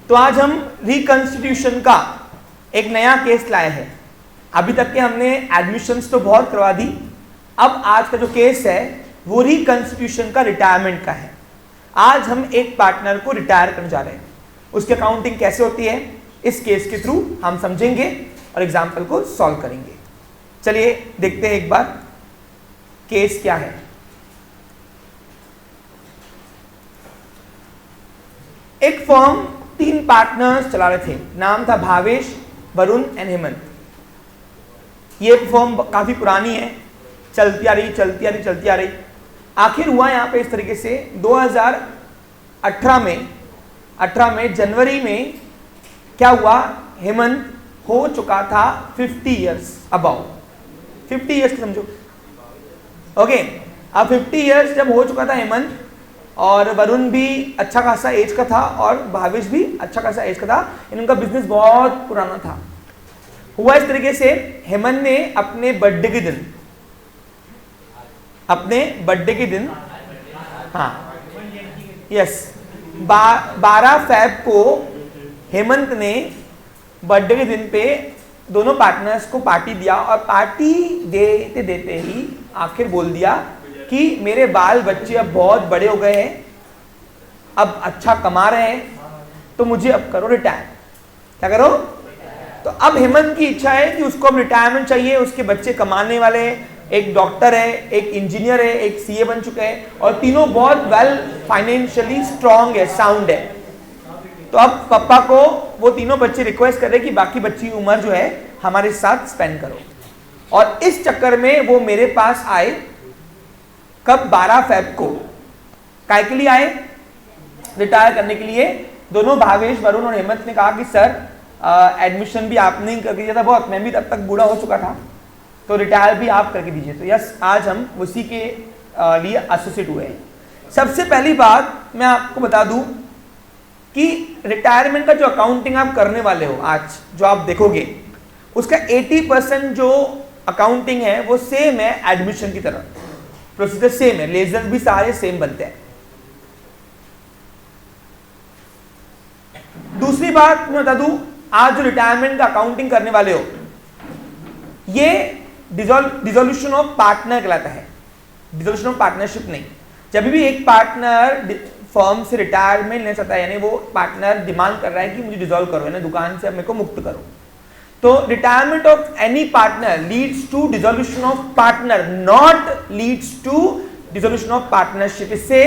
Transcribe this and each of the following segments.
तो आज हम रिकंस्टिट्यूशन का एक नया केस लाए हैं। अभी तक के हमने एडमिशंस तो बहुत करवा दी, अब आज का जो केस है वो रिकंस्टिट्यूशन का रिटायरमेंट का है। आज हम एक पार्टनर को रिटायर करने जा रहे हैं, उसकी अकाउंटिंग कैसे होती है इस केस के थ्रू हम समझेंगे और एग्जाम्पल को सॉल्व करेंगे। चलिए देखते हैं एक बार केस क्या है। एक फर्म 3 पार्टनर्स चला रहे थे, नाम था भावेश, वरुण एंड हेमंत। ये फर्म काफी पुरानी है, चलती आ रही। आखिर हुआ यहां पे इस तरीके से 2018 में जनवरी में क्या हुआ, हेमंत हो चुका था 50 इयर्स अबाउ, 50 इयर्स समझो, ओके। अब 50 इयर्स जब हो चुका था हेमंत, और वरुण भी अच्छा खासा एज का था और भावेश भी अच्छा खासा एज का था, इनका बिजनेस बहुत पुराना था। हुआ इस तरीके से, हेमंत ने अपने बर्थडे के दिन हाँ यस 12 फेब को हेमंत ने बर्थडे के दिन पे दोनों पार्टनर्स को पार्टी दिया, और पार्टी देते देते ही आखिर बोल दिया कि मेरे बाल बच्चे अब बहुत बड़े हो गए हैं, अब अच्छा कमा रहे हैं, तो मुझे अब करो रिटायर। क्या करो? तो अब हेमंत की इच्छा है कि उसको अब रिटायरमेंट चाहिए। उसके बच्चे कमाने वाले हैं, एक डॉक्टर है, एक इंजीनियर है, एक सीए बन चुके हैं, और तीनों बहुत वेल फाइनेंशियली स्ट्रांग है, साउंड है। तो अब पापा को वो तीनों बच्चे रिक्वेस्ट कर रहे हैं कि बाकी बच्ची की उम्र जो है हमारे साथ स्पेंड करो, और इस चक्कर में वो मेरे पास आए। कब? 12 फेब को। काय के लिए आए? रिटायर करने के लिए। दोनों भावेश, वरुण और हेमंत ने कहा कि सर एडमिशन भी आपने ही करके दिया था, बहुत, मैं भी तब तक बूढ़ा हो चुका था, तो रिटायर भी आप करके दीजिए। तो यस, आज हम उसी के लिए एसोसिएट हुए हैं। सबसे पहली बात मैं आपको बता दूं कि रिटायरमेंट का जो अकाउंटिंग आप करने वाले हो आज, जो आप देखोगे, उसका 80% जो अकाउंटिंग है वो सेम है एडमिशन की तरह, प्रोसीजर सेम है, लेजर भी सारे सेम बनते हैं। दूसरी बात मैं बता दूं, आज जो रिटायरमेंट का अकाउंटिंग करने वाले हो, ये डिसोल्यूशन ऑफ पार्टनर कहलाता है, डिसोल्यूशन ऑफ पार्टनरशिप नहीं। जब भी एक पार्टनर फर्म से रिटायरमेंट लेना चाहता है, यानी वो पार्टनर डिमांड कर रहा है कि मुझे डिसॉल्व करो, यानी दुकान से मेरे को मुक्त करो, तो retirement of any partner leads to dissolution of partner, not leads to dissolution of partnership. इससे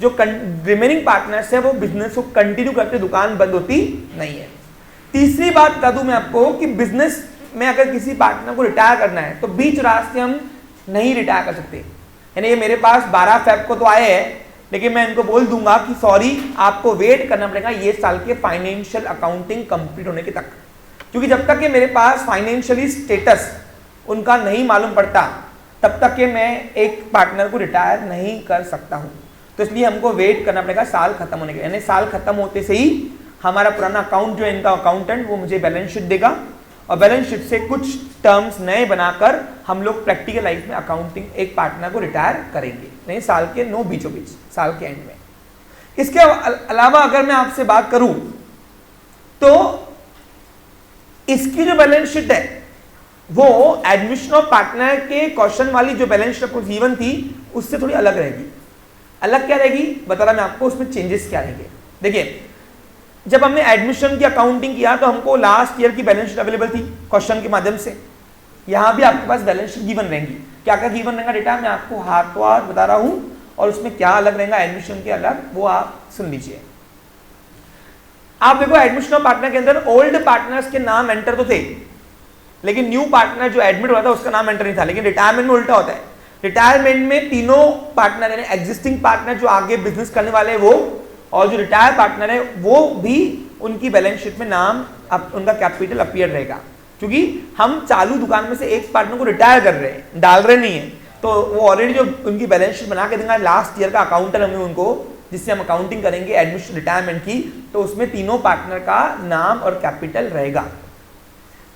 जो रिमेनिंग पार्टनर्स है वो बिजनेस को कंटिन्यू करते, दुकान बंद होती नहीं है। तीसरी बात बता दूं मैं आपको कि बिजनेस में अगर किसी पार्टनर को रिटायर करना है तो बीच रास्ते हम नहीं रिटायर कर सकते। यानी ये मेरे पास 12 फेब को तो आए हैं, लेकिन मैं इनको बोल दूंगा कि सॉरी, आपको वेट करना पड़ेगा ये साल के फाइनेंशियल अकाउंटिंग कंप्लीट होने के तक, क्योंकि जब तक कि मेरे पास फाइनेंशियली स्टेटस उनका नहीं मालूम पड़ता तब तक कि मैं एक पार्टनर को रिटायर नहीं कर सकता हूं। तो इसलिए हमको वेट करना पड़ेगा साल खत्म होने के, यानी साल खत्म होते से ही हमारा पुराना अकाउंट जो है, इनका अकाउंटेंट, वो मुझे बैलेंस शीट देगा, और बैलेंस शीट से कुछ टर्म्स नए बनाकर हम लोग प्रैक्टिकल लाइफ में अकाउंटिंग एक पार्टनर को रिटायर करेंगे, नहीं साल के बीचों बीच, साल के एंड में। इसके अलावा अगर मैं आपसे बात करूं तो इसकी जो बैलेंस शीट है वो एडमिशन ऑफ पार्टनर के क्वेश्चन वाली जो बैलेंस शीट जीवन थी उससे थोड़ी अलग रहेगी। अलग क्या रहेगी बता रहा मैं आपको, उसमें चेंजेस क्या रहेंगे। देखिए, जब हमने एडमिशन की अकाउंटिंग किया तो हमको लास्ट ईयर की बैलेंस शीट अवेलेबल थी क्वेश्चन के माध्यम से। यहां भी आपके पास बैलेंस शीट गिवन रहेंगी। क्या क्या गिवन रहेगा डेटा मैं आपको हाथों हाथ बता रहा हूं, और उसमें क्या अलग रहेगा एडमिशन के अलग, वो आप सुन लीजिए। आप देखो, एडमिशन ऑफ पार्टनर के अंदर ओल्ड पार्टनर्स के नाम एंटर तो थे, लेकिन न्यू पार्टनर जो एडमिट हुआ था उसका नाम एंटर नहीं था। लेकिन रिटायरमेंट में उल्टा होता है, रिटायरमेंट में तीनों पार्टनर यानी एग्जिस्टिंग पार्टनर जो आगे बिजनेस करने वाले हैं वो, और जो रिटायर पार्टनर है वो भी, उनकी बैलेंस शीट में नाम उनका कैपिटल अपीयर रहेगा, क्योंकि हम चालू दुकान में से एक पार्टनर को रिटायर कर रहे हैं, डाल रहे नहीं है, तो वो ऑलरेडी जो उनकी बैलेंस शीट बना के देंगे लास्ट ईयर का अकाउंटर हमें उनको, जिससे हम अकाउंटिंग करेंगे एडमिशन रिटायरमेंट की, तो उसमें तीनों पार्टनर का नाम और कैपिटल रहेगा।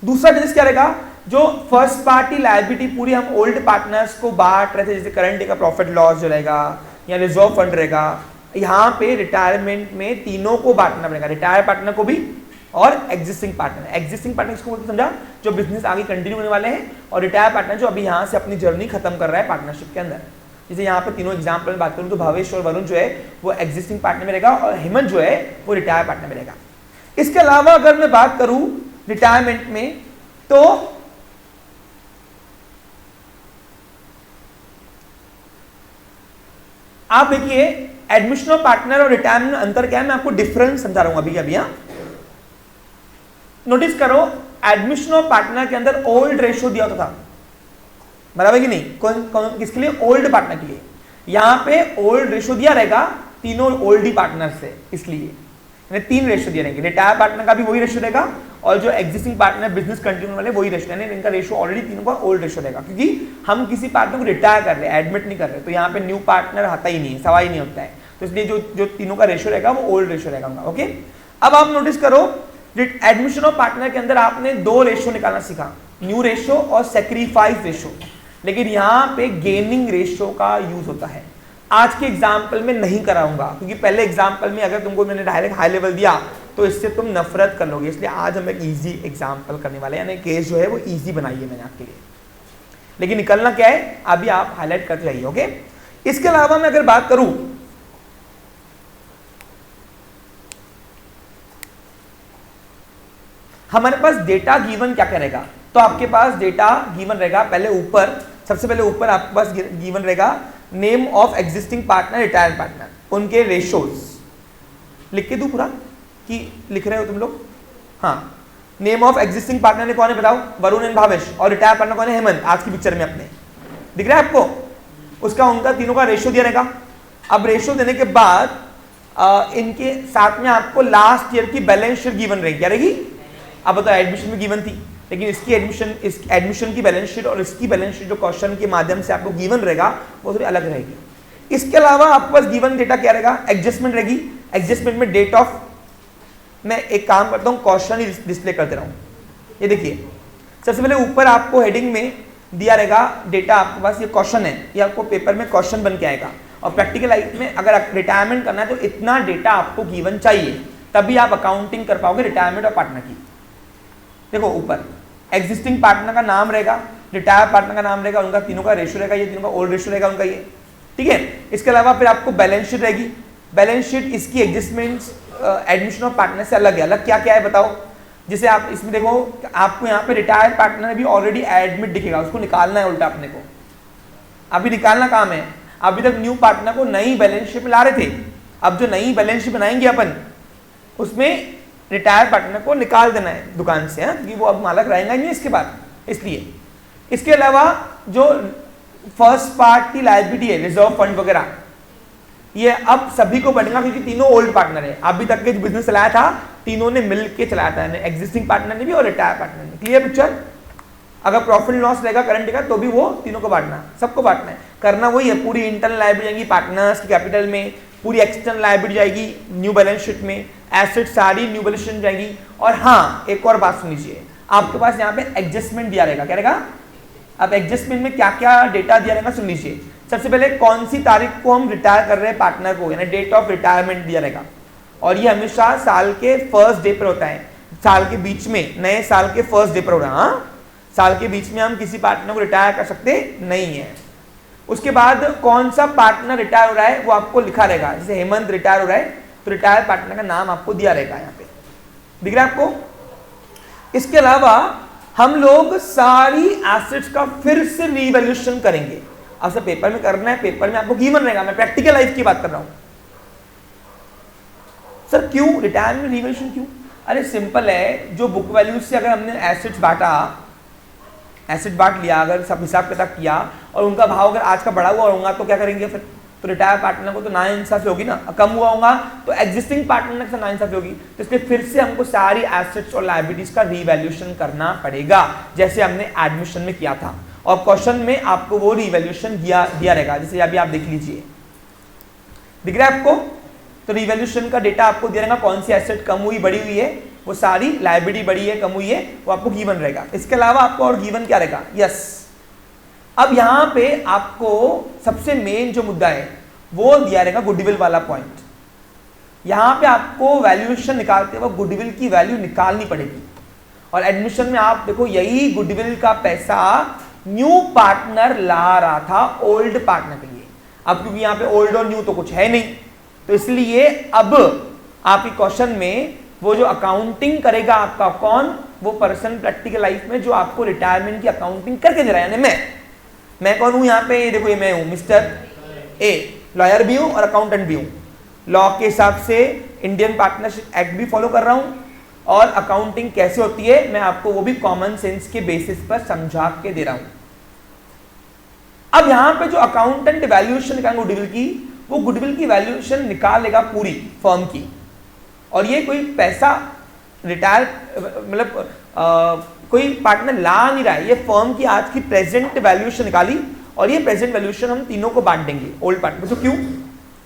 दूसरा चीज क्या रहेगा, जो फर्स्ट पार्टी लायबिलिटी पूरी हम ओल्ड पार्टनर्स को बांट रहे थे, जैसे करंट का प्रॉफिट लॉस जो रहेगा या रिजर्व फंड रहेगा, यहाँ पे रिटायरमेंट में तीनों को बांटना पड़ेगा, रिटायर पार्टनर को भी और एग्जिस्टिंग पार्टनर। एग्जिस्टिंग पार्टनर किसको बोलते हैं समझा, जो बिजनेस आगे कंटिन्यू होने वाले हैं, और रिटायर पार्टनर जो अभी यहाँ से अपनी जर्नी खत्म कर रहा है पार्टनरशिप के अंदर। जैसे यहाँ पे तीनों एग्जाम्पल में बात करूँ तो भावेश और वरुण जो है वो एग्जिस्टिंग पार्टनर में रहेगा और हेमंत जो है वो रिटायर पार्टनर में रहेगा। इसके अलावा अगर मैं बात करूं रिटायरमेंट में, तो आप देखिए एडमिशन ऑफ पार्टनर और रिटायरमेंट में अंतर क्या है, मैं आपको डिफरेंस समझा रहा हूं अभी अभी। नोटिस करो, एडमिशन ऑफ पार्टनर के अंदर ओल्ड रेशियो दिया होता था, बराबर कि नहीं, कौन किसके लिए, ओल्ड पार्टनर के लिए। यहां पे ओल्ड रेशियो दिया रहेगा तीनों ओल्ड ही पार्टनर से, इसलिए 3 रेशियो दिए रहेंगे। रिटायर पार्टनर का भी वही रेशियो रहेगा और जो एग्जिस्टिंग पार्टनर बिजनेस कंटिन्यू वाले वही रेशियो, यानी इनका रेशियो ऑलरेडी तीनों का ओल्ड रेशियो रहेगा, क्योंकि हम किसी पार्टनर को रिटायर कर रहे हैं, एडमिट नहीं कर रहे, तो यहाँ पे न्यू पार्टनर आता ही नहीं है, सवाल ही नहीं होता है, तो इसलिए जो तीनों का रेशियो रहेगा वो ओल्ड रेशियो रहेगा उनका। ओके, अब आप नोटिस करो एडमिशन ऑफ पार्टनर के अंदर आपने 2 रेशियो निकालना सीखा, न्यू रेशियो और सेक्रीफाइस रेशियो, लेकिन यहाँ पे गेनिंग रेशियो का यूज होता है। आज के एग्जाम्पल में नहीं कराऊंगा, क्योंकि पहले एग्जाम्पल में अगर तुमको मैंने डायरेक्ट हाई लेवल दिया तो इससे तुम नफरत कर लोगे, इसलिए आज हम एक इजी एग्जाम्पल करने वाले हैं, यानी केस जो है वो इजी बनाई है मैंने आपके लिए, लेकिन निकलना क्या है अभी आप हाईलाइट करते जाइए। ओके, इसके अलावा मैं अगर बात करूं हमारे पास डेटा गिवन क्या करेगा, तो आपके पास डेटा गिवन रहेगा, पहले ऊपर, सबसे पहले ऊपर आपके पास गिवन रहेगा name of existing partner, retired partner, उनके रेशियोज लिख के दूं पूरा कि लिख रहे हो तुम लोग, हाँ। नेम ऑफ एग्जिस्टिंग पार्टनर ने कौन है बताओ, वरुण एंड भावेश, और रिटायर पार्टनर कौन है, हेमंत। आज की पिक्चर में अपने दिख रहा है आपको, उसका उनका तीनों का रेशियो दिया रहेगा। अब रेशियो देने के बाद इनके साथ में आपको लास्ट ईयर की बैलेंस शीट गिवन रहेगी, क्या रहेगी, अब बताओ एडमिशन में गिवन थी, लेकिन इसकी एडमिशन की बैलेंस शीट और इसकी बैलेंस शीट जो क्वेश्चन के माध्यम से आपको गिवन रहेगा वो थोड़ी अलग रहेगी। इसके अलावा आपके पास गिवन डेटा क्या रहेगा, एडजस्टमेंट रहेगी, एडजस्टमेंट में डेट ऑफ, मैं एक काम करता हूँ क्वेश्चन ही डिस्प्ले कर दे रहा हूँ, ये देखिए सबसे पहले ऊपर आपको हेडिंग में दिया रहेगा डेटा, आपके पास ये क्वेश्चन है, ये आपको पेपर में क्वेश्चन बन के आएगा, और प्रैक्टिकल लाइफ में अगर रिटायरमेंट करना है तो इतना डेटा आपको गिवन चाहिए, तभी आप अकाउंटिंग कर पाओगे रिटायरमेंट और पार्टनर की। देखो ऊपर एग्जिस्टिंग पार्टनर का नाम रहेगा, रिटायर पार्टनर का नाम रहेगा, उनका तीनों का रेशियो रहेगा, ये तीनों का ओल्ड रेशियो रहेगा उनका ये, ठीक है। इसके अलावा फिर आपको बैलेंस शीट रहेगी, बैलेंस शीट इसकी एडजस्टमेंट्स एडमिशन ऑफ पार्टनर से अलग है, अलग क्या क्या है बताओ। जैसे आप इसमें देखो आपको यहाँ पे रिटायर्ड पार्टनर भी ऑलरेडी एडमिट दिखेगा, उसको निकालना है उल्टा अपने को, अभी निकालना काम है। अभी तक न्यू पार्टनर को नई बैलेंस शीट में ला रहे थे, अब जो नई बैलेंस शीट बनाएंगे अपन उसमें रिटायर पार्टनर को निकाल देना है दुकान से, क्योंकि वो अब मालक रहेगा नहीं इसके बाद, इसलिए। इसके अलावा जो फर्स्ट पार्ट की लायबिलिटी है, रिजर्व फंड वगैरह, ये अब सभी को बढ़ेगा, क्योंकि तीनों ओल्ड पार्टनर है, अभी तक के जो बिजनेस चलाया था तीनों ने मिलकर चलाया था, एग्जिस्टिंग पार्टनर ने भी और रिटायर पार्टनर ने। क्लियर पिक्चर, अगर प्रॉफिट लॉस रहेगा करंट का तो भी वो तीनों को बांटना, सबको बांटना है, करना वही है। पूरी इंटरनल लायबिलिटी जाएगी पार्टनर्स की कैपिटल में, पूरी एक्सटर्नल लायबिलिटी जाएगी न्यू बैलेंस शीट में, एसेट सारी न्यू बैलेंस शीट जाएगी। और हाँ एक और बात सुन लीजिए, आपके पास यहाँ पे एडजस्टमेंट दिया रहेगा, क्या रहेगा, अब एडजस्टमेंट में क्या क्या डेटा दिया रहेगा सुन लीजिए। सबसे पहले कौन सी तारीख को हम रिटायर कर रहे हैं पार्टनर को, यानी डेट ऑफ रिटायरमेंट दिया रहेगा, और ये हमेशा साल के फर्स्ट डे पर होता है, साल के बीच में, नए साल के फर्स्ट डे पर हो रहा है, साल के बीच में हम किसी पार्टनर को रिटायर कर सकते नहीं है। उसके बाद कौन सा पार्टनर रिटायर हो रहा है वो आपको लिखा रहेगा, जैसे हेमंत रिटायर हो रहा है तो रिटायर पार्टनर का नाम आपको दिया रहेगा, यहाँ पे दिख रहा है आपको। इसके अलावा हम लोग सारी एसेट्स का फिर से रीवैल्यूएशन करेंगे, अब सब पेपर में करना है, पेपर में आपको गिवन रहेगा, मैं प्रैक्टिकल लाइफ की बात कर रहा हूं। सर क्यों रिटायरमेंट में रीवैल्यूएशन क्यों, अरे सिंपल है, जो बुक वैल्यू से अगर हमने एसेट्स बांटा, एसेट बांट लिया, अगर सब हिसाब किताब किया और उनका भाव अगर आज का बढ़ा हुआ होगा तो क्या करेंगे फिर, तो रिटायर पार्टनर को तो नाइंसाफी होगी ना, कम हुआ होगा तो एग्जिस्टिंग पार्टनर से नाइंसाफी होगी, तो इसलिए फिर से हमको सारी एसेट्स और लायबिलिटीज का रीवैल्यूएशन करना पड़ेगा, जैसे हमने एडमिशन में किया था, और क्वेश्चन में आपको वो रीवैल्यूएशन दिया रहेगा, जैसे अभी आप देख लीजिए, दिख रहा है आपको। तो रीवैल्यूएशन का डेटा आपको दिया रहेगा, कौन सी एसेट कम हुई बढ़ी हुई है, वो सारी लायबिलिटी बढ़ी है कम हुई है, वो आपको गिवन रहेगा। इसके अलावा आपको और गिवन क्या रहेगा, यस। अब यहाँ पे आपको सबसे मेन जो मुद्दा है वो दिया रहेगा गुडविल वाला पॉइंट। यहां पे आपको वैल्यूएशन निकालते वक्त गुडविल की वैल्यू निकालनी पड़ेगी, और एडमिशन में आप देखो यही गुडविल का पैसा न्यू पार्टनर ला रहा था ओल्ड पार्टनर के लिए। अब क्योंकि यहां पे ओल्ड और न्यू तो कुछ है नहीं, तो इसलिए अब आपकी क्वेश्चन में वो जो अकाउंटिंग करेगा आपका कौन, वो पर्सन प्रैक्टिकल लाइफ में जो आपको रिटायरमेंट की अकाउंटिंग करके दे रहा है। यानी मैं कौन हूं यहाँ पे, देखो ये मैं हूं मिस्टर ए, लॉयर भी हूं और अकाउंटेंट भी हूं, लॉ के हिसाब से इंडियन पार्टनरशिप एक्ट भी फॉलो कर रहा हूं, और अकाउंटिंग कैसे होती है मैं आपको वो भी कॉमन सेंस के बेसिस पर समझा के दे रहा हूं। अब यहां पे जो अकाउंटेंट वैल्यूएशन निकालेंगे गुडविल की, वो गुडविल की वैल्यूएशन निकालेगा पूरी फर्म की, और ये कोई पैसा रिटायर मतलब कोई पार्टनर ला नहीं रहा है, ये फर्म की आज की प्रेजेंट वैल्यूएशन निकाली, और ये प्रेजेंट वैल्यूएशन हम तीनों को बांट देंगे ओल्ड पार्टनर। तो क्यों?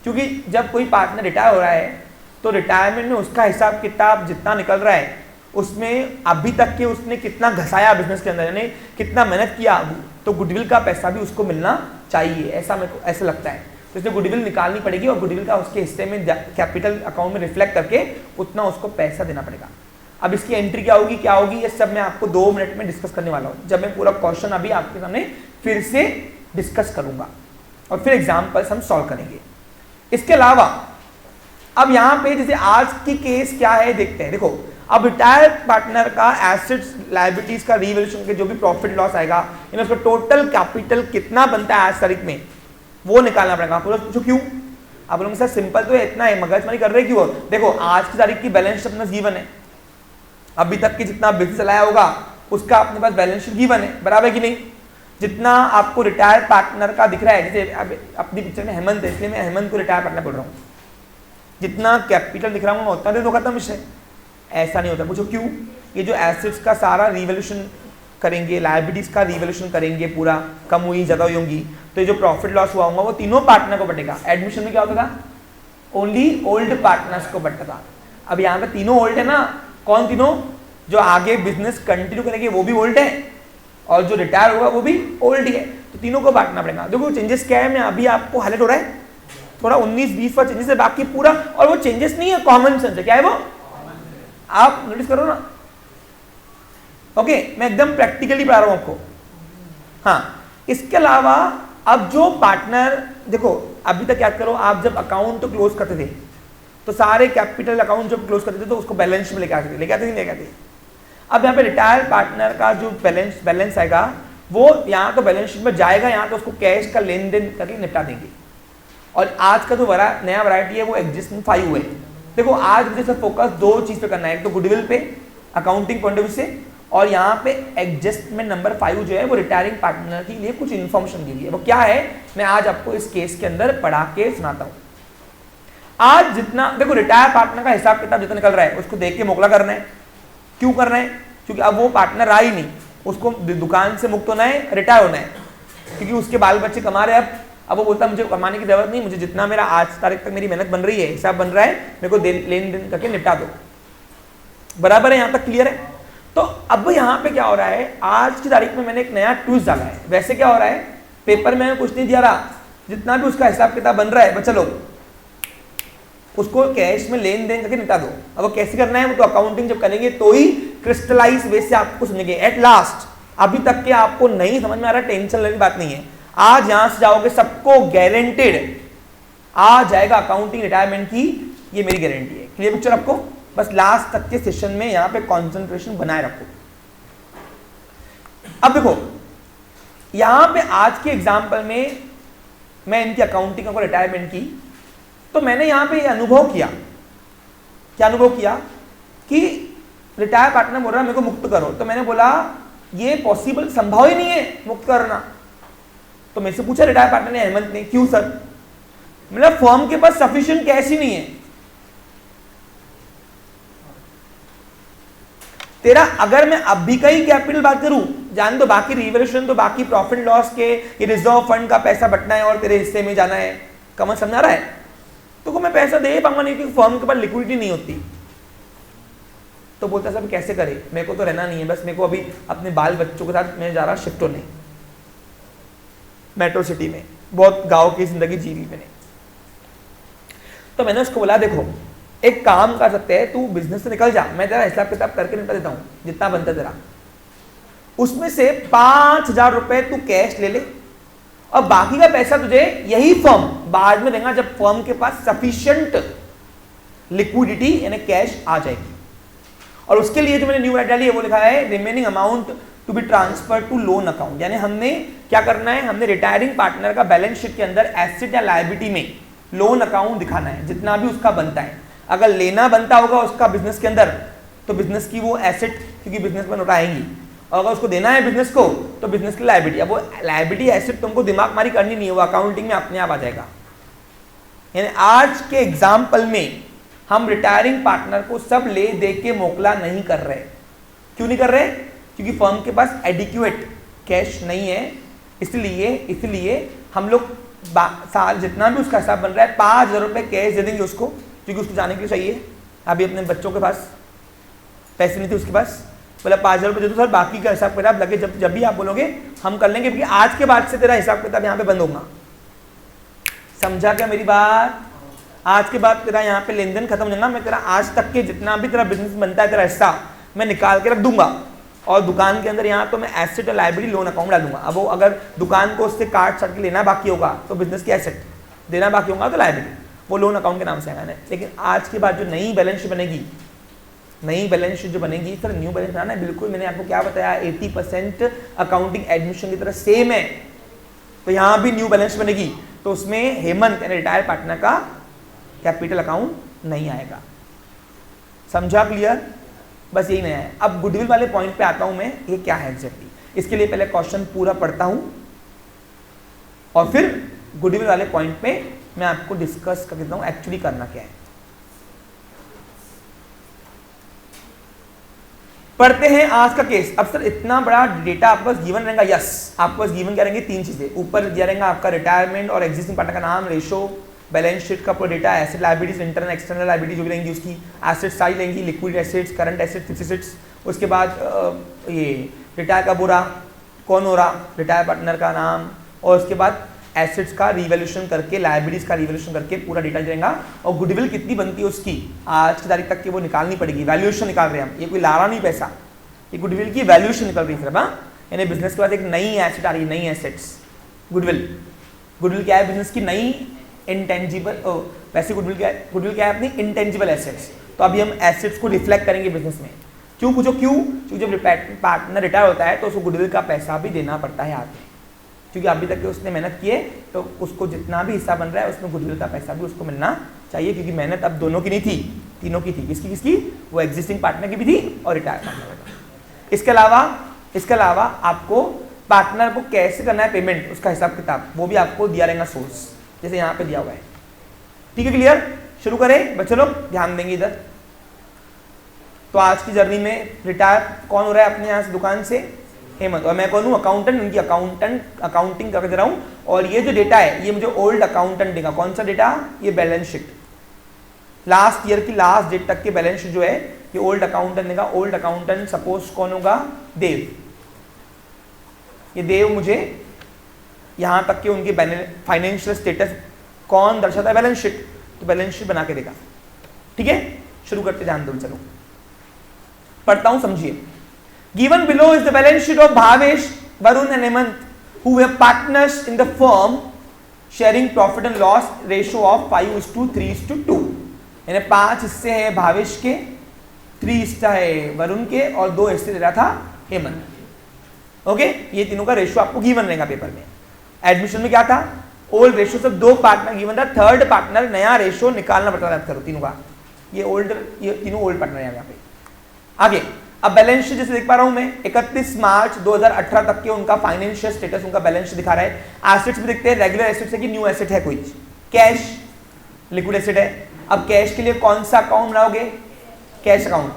क्योंकि जब कोई पार्टनर रिटायर हो रहा है तो रिटायरमेंट में उसका हिसाब किताब जितना निकल रहा है उसमें अभी तक के उसने कितना घसाया बिजनेस के अंदर, यानी कितना मेहनत किया, तो गुडविल का पैसा भी उसको मिलना चाहिए, ऐसा मेरे को ऐसा लगता है। तो इसलिए गुडविल निकालनी पड़ेगी, और गुडविल का उसके हिस्से में कैपिटल अकाउंट में रिफ्लेक्ट करके उतना उसको पैसा देना पड़ेगा। अब इसकी एंट्री क्या होगी, क्या होगी, ये सब मैं आपको 2 मिनट में डिस्कस करने वाला हूँ, जब मैं पूरा क्वेश्चन अभी आपके सामने फिर से डिस्कस करूंगा, और फिर एग्जाम्पल्स हम सॉल्व करेंगे। इसके अलावा अब यहां पे जैसे आज की केस क्या है देखते हैं। देखो अब रिटायर्ड पार्टनर का एसेट्स लायबिलिटीज का रीवैल्यूएशन के जो भी प्रॉफिट लॉस आएगा, यानी उसका टोटल कैपिटल कितना बनता है आज तारीख में, वो निकालना पड़ेगा। आप पूछो क्यों? आप लोग सर सिंपल तो है, इतना है, मगजमारी कर रहे क्यों? देखो आज की तारीख की बैलेंस शीट अपना गिवन है, अभी तक की जितना बिजनेस चलाया होगा उसका अपने पास बैलेंस शीट गिवन है, बराबर कि नहीं? जितना आपको रिटायर्ड पार्टनर का दिख रहा है, जैसे अपनी पिक्चर में हेमंत है इसलिए मैं हेमंत को रिटायर्ड पार्टनर बोल रहा हूँ, जितना कैपिटल दिख रहा हूँ उतना दे दो, खत्म विषय। ऐसा नहीं होता। पूछो क्यों? ये जो एसेट्स का सारा रिवैल्यूएशन करेंगे, लायबिलिटीज का रिवैल्यूएशन करेंगे, पूरा कम हुई ज्यादा हुई होंगी, तो ये जो प्रॉफिट लॉस हुआ होगा वो तीनों पार्टनर को बटेगा। एडमिशन में क्या होता था, ओनली ओल्ड पार्टनर्स को बटता था। अब यहाँ पे तीनों ओल्ड है ना, कौन तीनों? जो आगे बिजनेस कंटिन्यू करेंगे वो भी ओल्ड है, और जो रिटायर होगा वो भी ओल्ड ही है, तो तीनों को बांटना पड़ेगा। देखो चेंजेस क्या है, मैं अभी आपको हाईलाइट हो रहा है, थोड़ा 19-20 पर चेंजेस है, बाकी पूरा, और वो चेंजेस नहीं है, कॉमन सेंस है। क्या है वो? आप नोटिस करो ना। ओके, मैं एकदम प्रैक्टिकली पढ़ा रहा हूं आपको। हाँ, इसके अलावा अब जो पार्टनर, देखो अभी तक याद करो, आप जब अकाउंट तो क्लोज करते थे तो सारे कैपिटल अकाउंट जब क्लोज करते थे तो उसको बैलेंस में लेके आते थे। अब यहाँ पे रिटायर्ड पार्टनर का जो बैलेंस आएगा वो यहाँ तो बैलेंस शीट में जाएगा, यहाँ तो उसको कैश का लेन देन करके निपटा देंगे। और आज का जो नया वैरायटी है वो एडजस्टमेंट 5 है। देखो आज मुझे सब फोकस 2 चीज पे करना है, एक तो गुडविल पे अकाउंटिंग पॉइंट ऑफ व्यू से, और यहाँ पे एडजस्टमेंट नंबर 5 जो है वो रिटायरिंग पार्टनर के लिए कुछ इन्फॉर्मेशन दी गई है। वो क्या है मैं आज आपको इस केस के अंदर पढ़ा के सुनाता हूँ। आज जितना देखो रिटायर पार्टनर का हिसाब किताब जितना निकल रहा है उसको देख के मोकला करना है। क्यों करना है? क्योंकि अब वो पार्टनर रहा ही नहीं, उसको दुकान से मुक्त होना है, रिटायर होना है, क्योंकि उसके बाल बच्चे कमा रहे हैं। अब वो बोलता है मुझे कमाने की जरूरत नहीं, मुझे जितना मेरा आज तारीख तक मेरी मेहनत बन रही है, हिसाब बन रहा है, मेरे को लेन देन करके निपटा दो। बराबर है? यहाँ तक क्लियर है? तो अब यहाँ पे क्या हो रहा है, आज की तारीख में मैंने एक नया ट्विस्ट डाला है। वैसे क्या हो रहा है, पेपर में कुछ नहीं दिया रहा, जितना भी उसका हिसाब किताब बन रहा है बच्चा लोग उसको कैश में लेन देन करके निपटा दो। अब वो कैसे करना है, वो तो अकाउंटिंग जब करेंगे तो ही क्रिस्टलाइज वे से आपको समझेंगे। एट लास्ट अभी तक के आपको नहीं समझ में आ रहा, टेंशन लेने की बात नहीं है। आज यहां से जाओगे सबको गारंटेड आ जाएगा अकाउंटिंग रिटायरमेंट की, ये मेरी गारंटी है। क्लियर पिक्चर आपको? बस लास्ट तक के सेशन में यहां पे कंसंट्रेशन बनाए रखो। अब देखो यहां पे आज के एग्जांपल में मैं इनकी अकाउंटिंग को रिटायरमेंट की, तो मैंने यहां पे अनुभव किया, क्या अनुभव किया कि रिटायर पार्टनर बोल रहा है मेरे को मुक्त करो, तो मैंने बोला ये पॉसिबल, संभव ही नहीं है मुक्त करना। तो मेरे से पूछा रिटायर पार्टनर ने, हेमंत ने, क्यों सर? मतलब फर्म के पास सफिशिएंट कैश ही नहीं है। तेरा अगर मैं अभी का ही कैपिटल बात करूं, जान दो बाकी रिवैल्यूएशन तो बाकी प्रॉफिट लॉस के ये रिजर्व फंड का पैसा बटना है और तेरे हिस्से में जाना है, कमर समझा रहा है? तो मैं पैसा दे पाऊंगा नहीं क्योंकि फर्म के पास लिक्विडिटी नहीं होती। तो बोलता सब कैसे करे, मेरे को तो रहना नहीं है, बस मेरे को अभी अपने बाल बच्चों के साथ मैं जा रहा शिफ्ट होने मेट्रो सिटी में, बहुत गांव की जिंदगी जी ली मैंने। तो मैंने उसको बोला देखो एक काम कर सकते हैं, तू बिजनेस से निकल जा, मैं तेरा हिसाब किताब करके निकल देता हूँ जितना बनता है तेरा, उसमें से 5,000 रुपए तू कैश ले ले और बाकी का पैसा तुझे यही फर्म बाद में देगा जब फर्म के पास सफिशिएंट लिक्विडिटी यानी कैश आ जाएगी। और उसके लिए जो मैंने न्यू ऐड डाली है वो लिखा है remaining amount to be transfer to loan account, यानी हमने क्या करना है, हमने रिटायरिंग पार्टनर का बैलेंस शीट के अंदर एसेट या लायबिलिटी में लोन अकाउंट दिखाना है जितना भी उसका बनता है। अगर लेना बनता होगा उसका बिजनेस के अंदर तो बिजनेस की वो एसेट क्योंकि बिजनेस में उठाएंगी, और अगर उसको देना है बिजनेस को तो बिजनेस की लायबिलिटी। अब वो लायबिलिटी एसेट तुमको दिमाग मारी करनी नहीं है, वो अकाउंटिंग में अपने आप आ जाएगा। यानी आज के एग्जाम्पल में हम रिटायरिंग पार्टनर को सब ले दे के मोकला नहीं कर रहे। क्यों नहीं कर रहे? क्योंकि फर्म के पास एडिक्वेट कैश नहीं है, इसलिए हम लोग साल जितना भी उसका हिसाब बन रहा है 5,000 रुपये कैश दे देंगे उसको, क्योंकि उसको जाने के लिए चाहिए। अभी अपने बच्चों के पास पैसे नहीं थे उसके पास, बोला 5,000 रुपये दे दो सर, बाकी का हिसाब किताब लगे जब भी आप बोलोगे हम कर लेंगे, क्योंकि आज के बाद से तेरा हिसाब किताब यहाँ पे बंद होगा। समझा क्या मेरी बात? आज के बाद तेरा यहाँ पे लेन देन खत्म हो जाएगा। मैं तेरा आज तक के जितना भी तेरा बिजनेस बनता है तेरा हिस्सा मैं निकाल के रख दूंगा, और दुकान के अंदर यहाँ तो मैं एसेट और लायबिलिटी लोन अकाउंट डालूंगा। अब वो अगर दुकान को उससे काट छाट के लेना बाकी होगा तो बिजनेस की एसेट, देना बाकी होगा तो लायबिलिटी, वो लोन अकाउंट के नाम से आएगा। लेकिन आज के बाद जो नई बैलेंस शीट बनेगी, नई बैलेंस शीट जो बनेगी सर न्यू बैलेंस बनाना है, बिल्कुल मैंने आपको क्या बताया 80% अकाउंटिंग एडमिशन की तरह सेम है। तो यहाँ भी न्यू बैलेंस बनेगी तो उसमें हेमंत यानी रिटायर्ड पार्टनर का कैपिटल अकाउंट नहीं आएगा। समझा? क्लियर? बस यही नया है। अब गुडविल वाले पॉइंट पे आता हूं मैं, ये क्या है एग्जैक्टली। इसके लिए पहले क्वेश्चन पूरा पढ़ता हूं और फिर गुडविल वाले पॉइंट पे मैं आपको डिस्कस कर देता हूं एक्चुअली करना क्या है। पढ़ते हैं आज का केस। अब सर इतना बड़ा डेटा आपके पास गिवन रहेगा? यस, आपके पास गिवन क्या रहेंगे? 3 चीजें। ऊपर दिया रहेगा आपका रिटायरमेंट और एग्जिस्टिंग पार्टनर का नाम, रेशो, बैलेंस शीट का पूरा data, asset liabilities, internal external liability जो भी रहेंगी उसकी, एसेट्स सारी रहेंगी, liquid assets, current assets, fixed assets. उसके बाद ये रिटायर कब हो रहा, कौन हो रहा, रिटायर पार्टनर का नाम, और उसके बाद एसेट्स का रिवैल्यूएशन करके, लायबिलिटीज का रिवैल्यूएशन करके पूरा डेटा रहेगा। और गुडविल कितनी बनती है उसकी आज की तारीख तक की वो निकालनी पड़ेगी। वैल्यूएशन निकाल रहे हैं हम, ये कोई ला रहा नहीं पैसा, ये गुडविल की वैल्यूएशन निकल रही है सिर्फ। यानी बिजनेस के बाद एक नई एसेट आ रही है, नई एसेट्स गुडविल। गुडविल क्या है? बिजनेस की नई इंटेंजिबल, वैसे गुडविल क्या है? अपनी इंटेंजिबल एसेट्स। तो अभी हम एसेट्स को रिफ्लेक्ट करेंगे बिजनेस में। क्यों पूछो? क्यों? क्योंकि जब पार्टनर रिटायर होता है तो उसको गुडविल का पैसा भी देना पड़ता है हाथ में, क्योंकि अभी तक उसने मेहनत की है तो उसको जितना भी हिस्सा बन रहा है उसमें गुडविल का पैसा भी उसको मिलना चाहिए, क्योंकि मेहनत अब दोनों की नहीं थी, तीनों की थी। किसकी? वो एग्जिस्टिंग पार्टनर की भी थी और रिटायर पार्टनर की। इसके अलावा आपको पार्टनर को कैसे करना है पेमेंट, उसका हिसाब किताब वो भी आपको दिया रहेगा सोर्स, जैसे यहाँ पे दिया हुआ है। ठीक है? क्लियर? शुरू करें बच्चों लोग, ध्यान देंगे इधर। तो आज की जर्नी में रिटायर कौन हो रहा है अपने यहाँ से दुकान से? हेमंत। और मैं कौन हूँ? अकाउंटेंट। उनकी अकाउंटिंग करके दे रहा हूँ। और ये जो डेटा है ये मुझे ओल्ड अकाउंटेंट देगा। कौन सा डेटा? ये बैलेंस शीट, लास्ट ईयर की लास्ट डेट तक के बैलेंस शीट जो है ये ओल्ड अकाउंटेंट देगा। ओल्ड अकाउंटेंट सपोज कौन होगा? देव। ये देव मुझे यहां तक के उनके फाइनेंशियल स्टेटस कौन दर्शाता है? Balance sheet. तो बैलेंस शीट बना के देगा। ठीक है? शुरू करते, ध्यान दो। चलो पढ़ता हूं, समझिए। Given below is the balance sheet of Bhavesh, Varun and Hemant who were partners in the firm sharing profit and loss ratio of 5:3:2। यानी 5 हिस्से हैं भावेश के, 3 हिस्सा है वरुण के और 2 हिस्से दे रहा था हेमंत। ओके? ये तीनों का रेशियो आपको गिवन रहेगा पेपर में। एडमिशन में क्या था? ओल्ड रेशियो से 2 पार्टनर गिवन था, थर्ड पार्टनर नया रेशियो निकालना पड़ता था। करो तीनों का, ये तीनों ओल्ड पार्टनर है यहाँ पे। आगे अब बैलेंस शीट जैसे देख पा रहा हूं मैं, 31 मार्च 2018 तक के उनका फाइनेंशियल स्टेटस, उनका बैलेंस शीट दिखा रहा है। एसेट्स भी देखते हैं, रेगुलर एसेट्स है कि न्यू एसेट है कोई? कैश, लिक्विड एसेट है। अब कैश के लिए कौन सा अकाउंट बनाओगे? Cash account.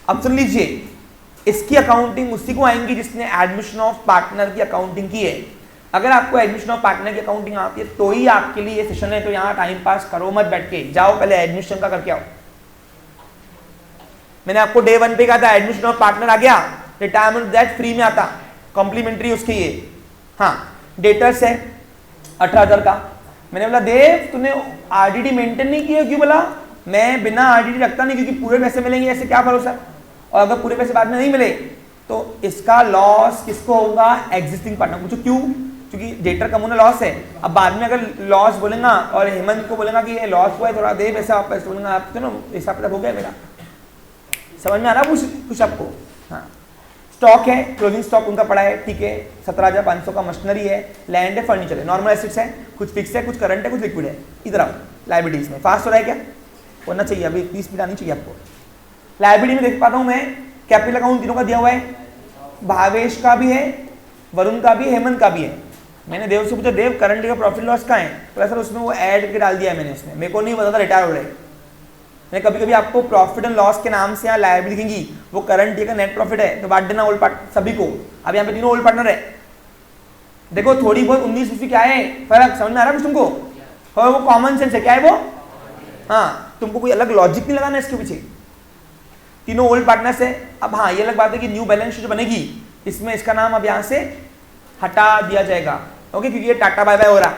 अब सुन लीजिए, इसकी अकाउंटिंग उसी को आएंगी जिसने एडमिशन ऑफ पार्टनर की अकाउंटिंग की है। अगर आपको एडमिशन ऑफ पार्टनर की अकाउंटिंग आती है तो ही आपके लिए ये सेशन है। तो यहाँ टाइम पास करो मत बैठ के, जाओ पहले एडमिशन का करके आओ। मैंने आपको डे 1 पे कहा था एडमिशन ऑफ पार्टनर आ गया, रिटायरमेंट दैट फ्री में आता, कॉम्प्लीमेंट्री उसके ये। हाँ, डेटर्स है 18,000 का, मैंने बोला देव तूने आरडीडी मेंटेन नहीं किया, क्यों? बोला मैं बिना आरडीडी रखता नहीं, क्योंकि पूरे पैसे मिलेंगे, ऐसे क्या भरोसा, और अगर पूरे पैसे बाद में नहीं मिले तो इसका लॉस किसको होगा? Existing partner. पूछो क्यों? क्योंकि डेटर कम होना लॉस है। अब बाद में अगर लॉस बोलेगा और हेमंत को बोलेगा कि ये लॉस हुआ है थोड़ा दे पैसा वापस, बोलेगा आप तो ना हिसाब किताब हो गया मेरा। समझ में आ रहा कुछ आपको? हाँ, स्टॉक है, क्लोजिंग स्टॉक उनका पड़ा है, ठीक है, 17,500 का मशीनरी है, लैंड है, फर्नीचर है, नॉर्मल एसेट्स है, कुछ फिक्स है, कुछ करंट है, कुछ लिक्विड है। इधर आओ लाइबिलिटीज में। फास्ट हो रहा है क्या? होना चाहिए, अभी 30 मिनट आनी चाहिए आपको। लाइबिलिटी में देख पाता हूँ मैं कैपिटल अकाउंट तीनों का दिया हुआ है, भावेश का भी है, वरुण का भी है, हेमंत का भी है। मैंने देव से पूछा देव करंट का प्रॉफिट लॉस का है, तो सर उसमें वो ऐड करके डाल दिया है मैंने, उसमें मेरे को नहीं पता था रिटायर हो रहे। मैं कभी कभी आपको प्रॉफिट एंड लॉस के नाम से यहाँ लायबिलिटी दिखेंगी, वो करंट ईयर का नेट प्रॉफिट है तो बांट देना ओल्ड पार्टनर सभी को। अब यहाँ पे तीनों ओल्ड पार्टनर है, देखो थोड़ी बहुत 19 क्या है फर्क, समझ में आ रहा है कुछ तुमको? और वो कॉमन सेंस है, क्या है वो? हाँ, तुमको कोई अलग लॉजिक नहीं लगाना इसके पीछे, तीनों ओल्ड पार्टनर्स है। अब हाँ ये अलग बात है कि न्यू बैलेंस शीट बनेगी, इसमें इसका नाम अब यहाँ से हटा दिया जाएगा, ओके, क्योंकि ये टाटा बाय बाय हो रहा।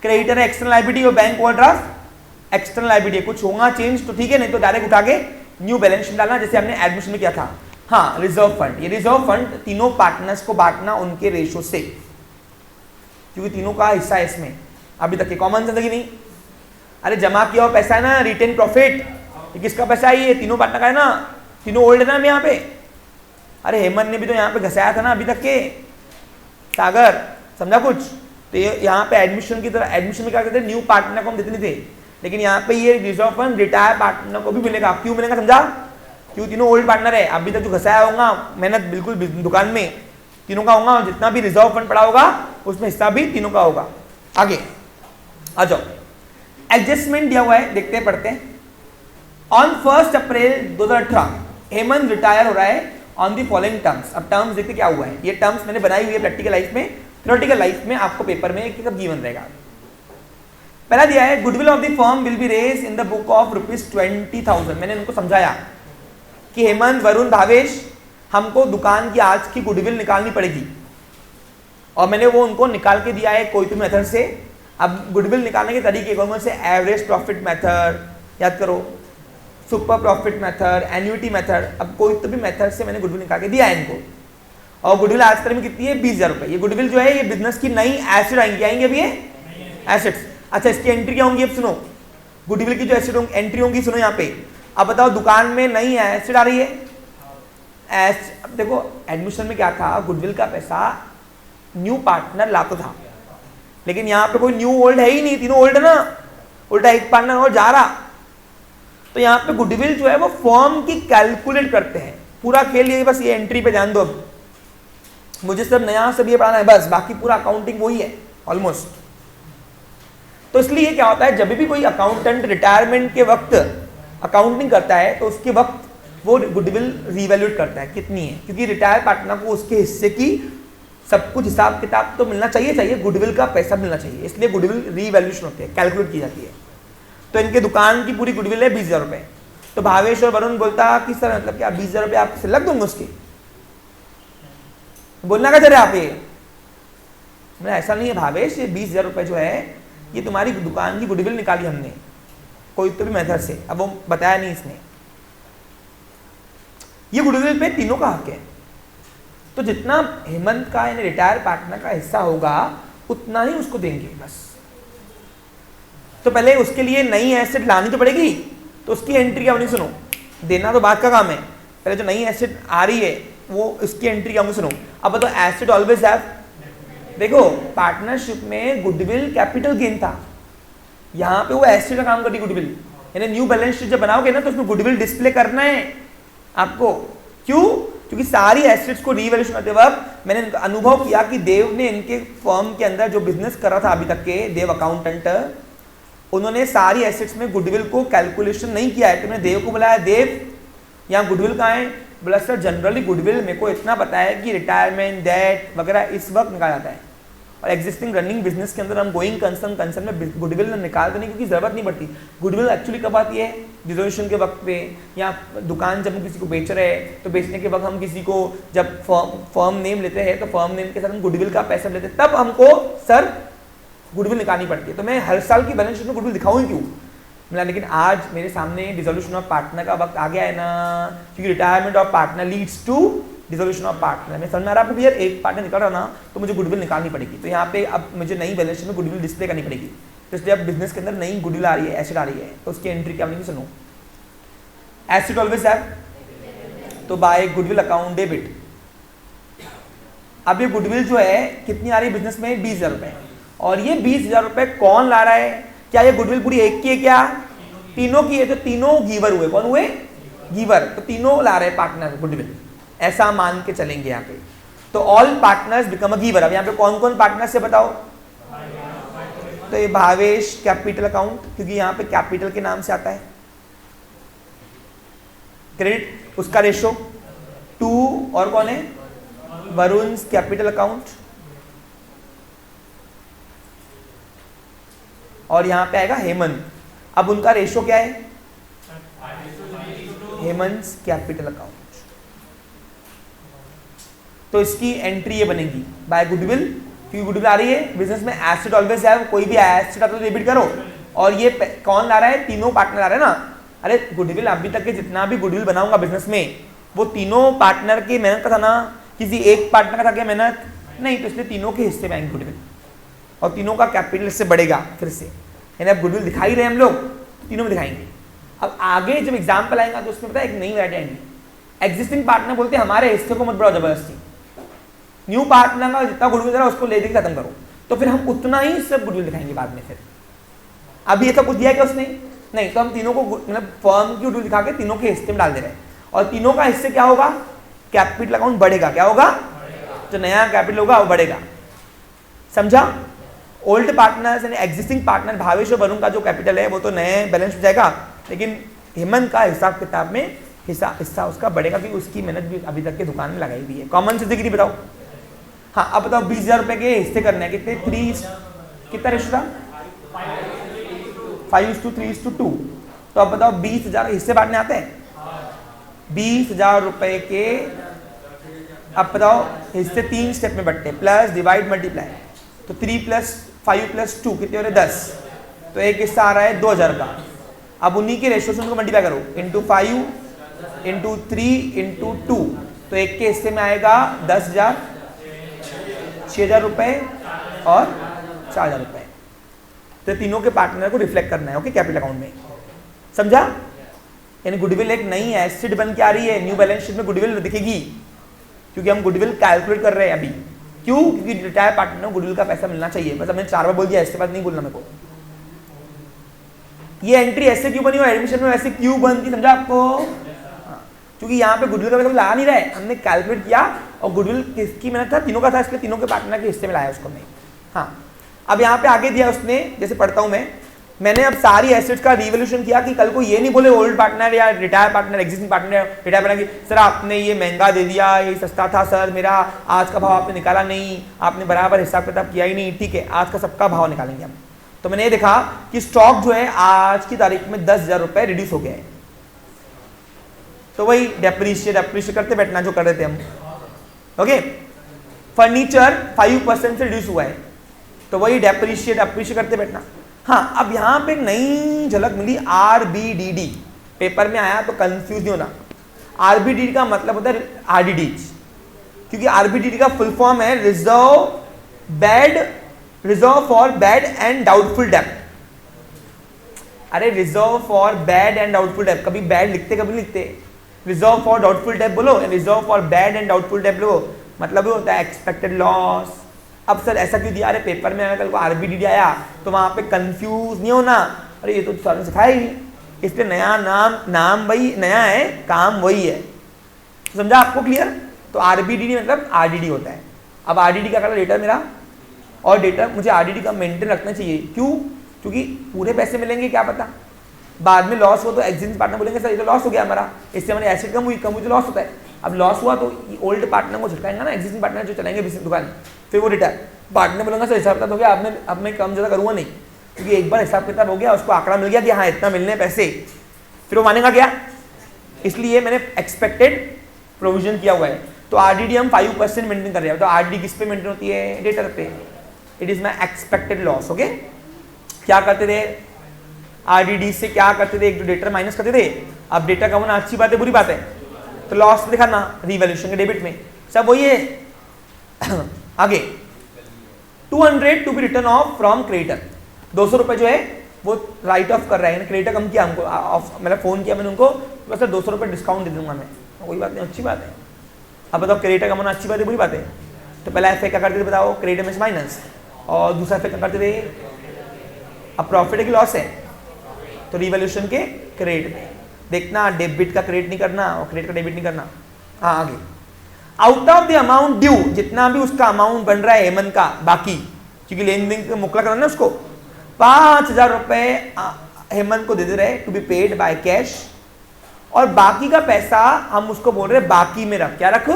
क्रेडिटर है एक्सटर्नल लायबिलिटी और बैंक ओवरड्राफ्ट एक्सटर्नल लायबिलिटी, कुछ होगा चेंज तो ठीक है, नहीं तो डायरेक्ट उठा के न्यू बैलेंस शीट डालना, जैसे हमने एडमिशन में किया था। हाँ, रिजर्व फंड, ये रिजर्व फंड तीनों पार्टनर्स को बांटना उनके रेशो से, क्योंकि तीनों का हिस्सा है इसमें। अभी तक के कॉमन जिंदगी नहीं, अरे जमा किया हुआ पैसा है ना, रिटेन प्रॉफिट, ये किसका पैसा है? ये तीनों पार्टनर का है ना, तीनों ओल्ड है ना। हम यहाँ पे, अरे हेमंत ने भी तो यहाँ पे घसाया था ना अभी तक के, सागर समझा कुछ? तो यहाँ पे एडमिशन की तरह, एडमिशन में क्या कहते हैं, न्यू पार्टनर को हम देते नहीं थे, लेकिन यहाँ पे ये रिजर्व फंड रिटायर पार्टनर को भी मिलेगा। क्यों मिलेगा समझा? क्यों? तीनों ओल्ड पार्टनर है, अभी तक जो घसाया होगा मेहनत बिल्कुल दुकान में तीनों का होगा, और जितना भी रिजर्व फंड पड़ा होगा उसमें हिस्सा भी तीनों का होगा। आगे आ जाओ, एडजस्टमेंट दिया हुआ है, देखते हैं पढ़ते हैं। ऑन 1 अप्रैल 2018 हेमंत रिटायर हो रहा है ऑन दी फॉलोइंग टर्म्स। अब टर्म्स देखते क्या हुआ है, ये टर्म्स मैंने बनाई हुई है प्रैक्टिकल लाइफ में, थ्योरेटिकल लाइफ में आपको पेपर में कब गिवन रहेगा। पहला दिया है goodwill of the firm will be raise in the book of ₹20,000। मैंने उनको समझाया कि हेमंत, वरुण, भावेश, हमको दुकान की आज की गुडविल निकालनी पड़ेगी, और मैंने वो उनको निकाल के दिया है कोई तो मेथड से। अब गुडविल निकालने के तरीके कौन से? एवरेज प्रॉफिट मेथड, याद करो, super profit method, annuity method. अब कोई तो भी मेथड से मैंने गुडविल निकाल के दिया है इनको, और गुडविल आज तक में कितनी है? 20,000 रुपए। ये गुडविल जो है ये बिजनेस की नई एसेट आएंगे अभी, ये एसेट्स। अच्छा, इसकी एंट्री क्या होंगी? अब सुनो, गुडविल की जो एसेट एंट्री होंगी, सुनो यहाँ पे। अब बताओ, दुकान में नई एसेट आ रही है, अब देखो एडमिशन में क्या था, गुडविल का पैसा न्यू पार्टनर लाता था, लेकिन यहाँ पे कोई न्यू ओल्ड है ही नहीं, तीनों ओल्ड है ना, उल्टा एक पार्टनर और जा रहा। तो यहाँ पे गुडविल जो है वो फर्म की कैलकुलेट करते हैं, पूरा खेल ये, बस ये एंट्री पे ध्यान दो। अब मुझे सब नया सब ये पढ़ाना है बस, बाकी पूरा अकाउंटिंग वही है ऑलमोस्ट। तो इसलिए क्या होता है, जब भी कोई अकाउंटेंट रिटायरमेंट के वक्त अकाउंटिंग करता है तो उसके वक्त वो गुडविल रीवैल्यूएट करता है कितनी है, क्योंकि रिटायर पार्टनर को उसके हिस्से की सब कुछ हिसाब किताब तो मिलना चाहिए, गुडविल का पैसा मिलना चाहिए, इसलिए गुडविल रीवैल्यूएशन होती है, कैलकुलेट की जाती है। तो इनके दुकान की पूरी गुडविल है 20,000 रुपए। तो भावेश और वरुण बोलता कि सर मतलब क्या 20,000 रुपये आपसे लग दूंगा उसके? बोलना क्या चाह रहे आप? ये मैं ऐसा नहीं है भावेश, ये 20,000 रुपये जो है ये तुम्हारी दुकान की गुडविल निकाली हमने कोई तो भी मेथड से, अब वो बताया नहीं इसने। ये गुडविल पे तीनों का हक है, तो जितना हेमंत का यानी रिटायर पार्टनर का हिस्सा होगा उतना ही उसको देंगे बस। तो पहले उसके लिए नई एसेट लानी तो पड़ेगी, तो उसकी एंट्री क्या होनी? सुनो, देना तो बात का काम है, पहले जो नई एसेट आ रही है वो उसकी एंट्री क्या होगी? सुनो, अब तो एसेट ऑलवेज हैव, देखो पार्टनरशिप में गुडविल कैपिटल गेन था, यहाँ पे वो एसेट का काम कर रही गुडविल, यानी न्यू बैलेंस शीट जब बनाओगे ना तो उसमें गुडविल डिस्प्ले करना है आपको। क्यों? क्योंकि सारी एसेट्स को रीवैल्यूएशन करते वक्त मैंने अनुभव किया कि देव ने इनके फर्म के अंदर जो बिजनेस कर रहा था अभी तक के, देव अकाउंटेंट, उन्होंने सारी एसेट्स में गुडविल को कैलकुलेशन नहीं किया है। तो मैंने देव को बुलाया, देव यहाँ गुडविल कहाँ है? बोला सर जनरली गुडविल मेरे को इतना पता है कि रिटायरमेंट, डेट वगैरह इस वक्त निकाला जाता है, और एग्जिस्टिंग रनिंग बिजनेस के अंदर हम गोइंग कंसर्न में गुडविल निकालते नहीं, क्योंकि जरूरत नहीं पड़ती। गुडविल एक्चुअली कब आती है? डिसोल्यूशन के वक्त पे, या दुकान जब हम किसी को बेच रहे हैं तो बेचने के वक्त हम किसी को जब फर्म नेम लेते हैं तो फर्म नेम के साथ हम गुडविल का पैसा लेते हैं, तब हमको सर गुडविल निकालनी पड़ती है। तो मैं हर साल की बैलेंस शीट में गुडविल दिखाऊँ क्यों? मिला, लेकिन आज मेरे सामने डिसोल्यूशन ऑफ पार्टनर का वक्त आ गया है ना, क्योंकि retirement of partner leads to dissolution of partner. मैं समझ में आ रहा है आपको क्लियर? एक पार्टनर निकल रहा ना तो मुझे गुडविल निकालनी पड़ेगी। तो यहाँ पे अब मुझे नई बैलेंस शीट में गुडविल डिस्प्ले करनी पड़ेगी। तो इसलिए अब बिजनेस के अंदर नई गुडविल आ रही है, एसेट आ रही है, तो उसकी एंट्री क्या बनेगी? सुनो, एसेट ऑलवेज हैव, तो बाय गुडविल अकाउंट डेबिट। अब ये गुडविल जो है कितनी आ रही है बिजनेस में? 20,000 रुपए। और ये 20,000 रुपए कौन ला रहा है? क्या ये गुडविल पूरी एक की है? क्या तीनों की है? तो तीनों गीवर हुए। कौन हुए? गीवर। तो तीनों ला रहे हैं पार्टनर गुडविल, ऐसा मान के चलेंगे यहाँ पे। तो ऑल पार्टनर्स बिकम अ गीवर। अब यहाँ पे कौन कौन पार्टनर से बताओ? तो ये भावेश कैपिटल अकाउंट, क्योंकि यहाँ पे कैपिटल के नाम से आता है। क्रेडिट उसका रेशो 2, और कौन है? Varun capital account. और यहां पे आएगा हेमंत। अब उनका रेशो क्या है? Hemant capital account. तो इसकी एंट्री ये बनेगी बाय गुडविल, क्योंकि गुडविल आ रही है बिजनेस में। एसेट ऑलवेज है, कोई भी एसेट आता तो डेबिट करो। और ये कौन ला रहा है? तीनों पार्टनर आ रहे हैं ना। अरे गुडविल अभी तक के जितना भी गुडविल बना होगा बिजनेस में, वो तीनों पार्टनर की मेहनत का था ना, किसी एक पार्टनर का था क्या मेहनत? नहीं। तो इसलिए तीनों के हिस्से में आएंगे गुडविल, और तीनों का कैपिटल इससे बढ़ेगा फिर से। यानी अब गुडविल दिखा ही रहे हम लोग, तीनों में दिखाएंगे। अब आगे जब एग्जाम्पल आएगा तो उसमें पता है एक नई वैरायटी आएंगी। एग्जिस्टिंग पार्टनर बोलते हैं हमारे हिस्से को मत बढ़ाओ जबरदस्ती, न्यू पार्टनर का जितना गुडविल है उसको ले दे खत्म करो। तो फिर हम उतना ही सब गुडविल दिखाएंगे बाद में। फिर अभी ये सब कुछ दिया क्या उसने? नहीं। तो हम तीनों को मतलब फर्म की गुडविल दिखा के तीनों के हिस्से में डाल दे रहे हैं, और तीनों का हिस्से क्या होगा? कैपिटल अकाउंट बढ़ेगा। क्या होगा? जो नया कैपिटल होगा वो बढ़ेगा। समझा? ओल्ड पार्टनर्स यानी एग्जिस्टिंग पार्टनर भावेश और वरुण का जो कैपिटल है वो तो नए बैलेंस में जाएगा, लेकिन हेमंत का हिसाब किताब में हिस्सा उसका बढ़ेगा, क्योंकि उसकी मेहनत भी अभी तक के दुकान में लगाई हुई है। कॉमन सेंस डिग्री बताओ। हाँ, अब बताओ 20,000 रुपए के हिस्से करने हैं कितने? 3, कितना रेशो था? 5:3:2। तो अब बताओ 20,000 हिस्से बांटने आते हैं? 20,000 रुपए के अब बताओ हिस्से 3 स्टेप में बंटते हैं, प्लस डिवाइड मल्टीप्लाई। तो 3 + 5 + 2 कितने हो रहे? 10। तो एक हिस्सा आ रहा है 2,000 का। अब उन्हीं के रेशो से उनको मल्टीप्लाई करो, × 5 × 3 × 2। तो एक के हिस्से में आएगा 10,000, 6,000 रुपए और 4,000 रुपए। तो तीनों के पार्टनर को रिफ्लेक्ट करना है, ओके, कैपिटल अकाउंट में। समझा? यानी गुडविल एक नई एसेट बन के आ रही है, न्यू बैलेंस शीट में गुडविल दिखेगी, क्योंकि हम गुडविल कैलकुलेट कर रहे हैं अभी। क्यों? क्योंकि रिटायर पार्टनर को गुडविल का पैसा मिलना चाहिए। बस हमने 4 बार बोल दिया, इसके बाद नहीं बोलना मेरे को। ये एंट्री ऐसे क्यों बनी और एडमिशन में वैसे क्यों बनती, समझा आपको? क्योंकि यहाँ पे गुडविल का पैसा लगा नहीं रहे, हमने कैलकुलेट किया, और गुडविल किसकी मेहनत था? तीनों का था, इसलिए तीनों के पार्टनर के हिस्से में लाया उसको हमने। हाँ, अब यहाँ पे आगे दिया उसने, जैसे पढ़ता हूँ मैंने अब सारी एसेट्स का रिवोल्यूशन किया कि कल को ये नहीं बोले ओल्ड पार्टनर या retire partner, existing partner, retire partner की सर आपने ये महंगा दे दिया, ये सस्ता था सर, मेरा आज का भाव आपने निकाला नहीं, आपने बराबर हिसाब किताब किया ही नहीं। ठीक है, आज का सबका भाव निकालेंगे हम। तो मैंने ये देखा कि स्टॉक जो है आज की तारीख में 10,000 रुपए रिड्यूस हो गया है। तो वही डेप्रिशिएट करते बैठना जो कर रहे थे हम, ओके। फर्नीचर 5% से रिड्यूस हुआ है, तो वही डेप्रिशिएट करते बैठना। हाँ, अब यहाँ पे एक नई झलक मिली, RBDD पेपर में आया, तो कंफ्यूज नहीं होना। RBDD का मतलब होता है RDD, क्योंकि RBDD का फुल फॉर्म है reserve for bad and doubtful डेब्ट। अरे reserve for bad and doubtful डेब्ट, कभी बैड लिखते कभी लिखते, रिजर्व फॉर डाउटफुल डेब्ट बोलो, reserve for bad and doubtful डेब्ट बोलो, मतलब ये होता है एक्सपेक्टेड लॉस। अब सर ऐसा क्यों दिया? अरे पेपर में कल को RBDD आया तो वहां पे कंफ्यूज नहीं होना, अरे ये तो सर ने सिखाया ही नहीं, इसलिए नया नाम वही नया है, काम वही है। समझा आपको? क्लियर? तो RBDD मतलब RDD होता है। अब RDD का कलर डेटर मेरा, और डेटा मुझे RDD का मेंटेन रखना चाहिए। क्यों? क्योंकि पूरे पैसे मिलेंगे क्या पता, बाद में लॉस हो तो एग्जिस्टिंग पार्टनर बोलेंगे सर ये तो लॉस हो गया हमारा, इससे हमारी एसेट कम हुई तो लॉस होता है। अब लॉस हुआ तो ओल्ड पार्टनर को झटकाएंगे ना, एग्जिस्टिंग पार्टनर जो चलाएंगे बिजनेस दुकान, फिर वो रिटायर पार्टनर बोलेंगे सर हिसाब किताब हो गया, अब मैं कम ज़्यादा करूँगा नहीं, क्योंकि एक बार हिसाब किताब हो गया, उसको आंकड़ा मिल गया कि हाँ इतना मिलने पैसे, फिर वो मानेगा क्या? इसलिए मैंने एक्सपेक्टेड प्रोविजन किया हुआ है। तो RDD हम 5% मेंटेन कर रहे हैं। तो RDD किस पे मेंटेन होती है? डेटर पे। It is my expected loss. Okay, क्या करते थे आरडीडी से, क्या करते थे, एक दो डेटर माइनस करते थे। अब डेटा कम होना अच्छी बात है बुरी बात है, तो लॉस दिखाना रिवैल्यूएशन के डेबिट में, सब वही है। आगे 200 to be return of from creditor, 200 रुपए जो है वो राइट ऑफ कर रहा है, क्रेडिटर कम किया हमको, मतलब फोन किया मैंने उनको, बस 200 रुपए डिस्काउंट दे दूंगा मैं, कोई बात नहीं, अच्छी बात है। अब बताओ क्रेडिटर कम होना अच्छी बात है बुरी बात है? तो पहला एफ क्या करते थे बताओ, क्रेडिटर में से माइनस, और दूसरा एफ क्या करते थे, अब प्रॉफिट है कि लॉस है, तो रिवैल्यूएशन के क्रेडिट में देखना, डेबिट का क्रेडिट नहीं करना और क्रेडिट का डेबिट नहीं करना। हाँ आगे, out of the amount due, जितना भी उसका अमाउंट बन रहा है हेमंत का बाकी, क्योंकि लेन देन का मुकला करना है उसको, 5000 रुपए हेमंत को दे दे रहे to be paid by cash, और बाकी का पैसा हम उसको बोल रहे बाकी में रख, क्या रख,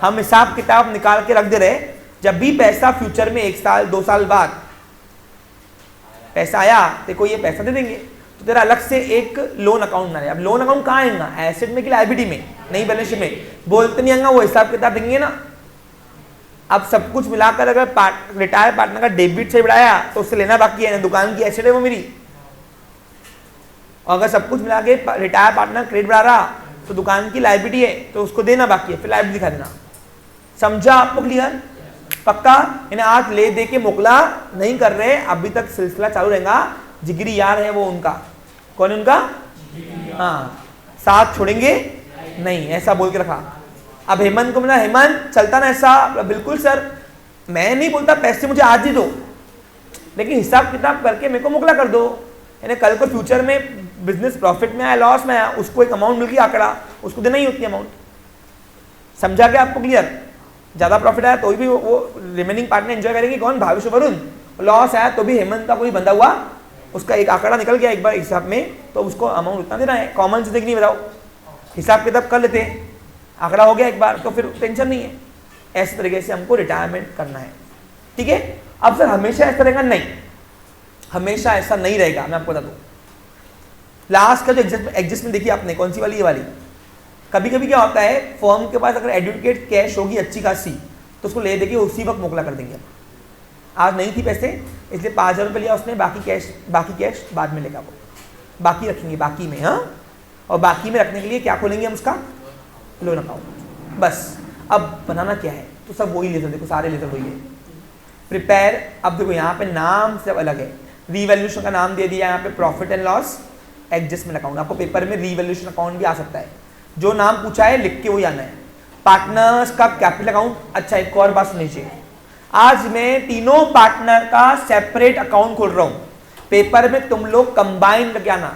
हम हिसाब किताब निकाल के रख दे रहे, जब भी पैसा फ्यूचर में 1 साल 2 साल बाद पैसा आया देखो ये पैसा दे देंगे, तो तेरा अलग से एक लोन अकाउंट बना रहे। अब लोन अकाउंट कहाँ आएगा, एसेट में कि लायबिलिटी में, नहीं बैलेंस शीट में, बोलते नहीं आएगा, वो हिसाब किताब देंगे ना। अब सब कुछ मिलाकर अगर रिटायर पार्टनर का डेबिट से बढ़ाया तो उससे लेना बाकी है, दुकान की एसेट है वो मेरी, और अगर सब कुछ मिला के रिटायर पार्टनर क्रेडिट बढ़ा रहा तो दुकान की लायबिलिटी है तो उसको देना बाकी है, फिर लायबिलिटी दिखा देना। समझा आपको क्लियर? पक्का? इन्हें आज ले दे के मोकला नहीं कर रहे, अभी तक सिलसिला चालू रहेगा। जिगरी यार है वो उनका, कौन है उनका? हाँ, साथ छोड़ेंगे नहीं, ऐसा बोल के रखा। अब हेमंत को मिला, हेमंत चलता ना ऐसा, बिल्कुल सर, मैं नहीं बोलता पैसे मुझे आज ही दो, लेकिन हिसाब किताब करके मेरे को मोकला कर दो, यानी कल को फ्यूचर में बिजनेस प्रॉफिट में आया लॉस में आया, उसको एक अमाउंट मिल गया आंकड़ा, उसको देना ही उतनी अमाउंट। समझा क्या आपको क्लियर? ज्यादा प्रॉफिट आया तो भी वो रिमेनिंग पार्टनर एंजॉय करेंगे, कौन? भावेश वरुण। लॉस आया तो भी हेमंत का कोई बंदा हुआ, उसका एक आंकड़ा निकल गया एक बार हिसाब में, तो उसको अमाउंट उतना देना है। कॉमन से नहीं बताओ, हिसाब किताब कर लेते हैं, आंकड़ा हो गया एक बार तो फिर टेंशन नहीं है। ऐसे तरीके से हमको रिटायरमेंट करना है, ठीक है? अब सर हमेशा ऐसा रहेगा? नहीं, हमेशा ऐसा नहीं रहेगा, मैं आपको बता दूं। लास्ट का जो एडजस्टमेंट देखिए आपने, कौन सी वाली? ये वाली। कभी कभी क्या होता है, फर्म के पास अगर एडवोकेट कैश होगी अच्छी खासी तो उसको ले देके उसी वक्त मोकला कर देंगे। आज नहीं थी पैसे, इसलिए 5000 रुपये लिया उसने, बाकी कैश बाद में लेगा, वो बाकी रखेंगे बाकी में। हाँ, और बाकी में रखने के लिए क्या खोलेंगे हम? उसका लोन अकाउंट। बस अब बनाना क्या है, तो सब वही लेजर, देखो सारे लेजर वही है। प्रिपेयर, अब देखो यहाँ पे नाम सब अलग है, रिवैल्यूएशन का नाम दे दिया यहाँ पे, profit and loss adjustment account. आपको पेपर में रिवैल्यूएशन अकाउंट भी आ सकता है, जो नाम पूछा है लिख के वही आना है। पार्टनर्स का कैपिटल अकाउंट। अच्छा, एक और बात सुन लीजिए, आज मैं तीनों पार्टनर का सेपरेट अकाउंट खोल रहा हूं, पेपर में तुम लोग कंबाइन करके आना।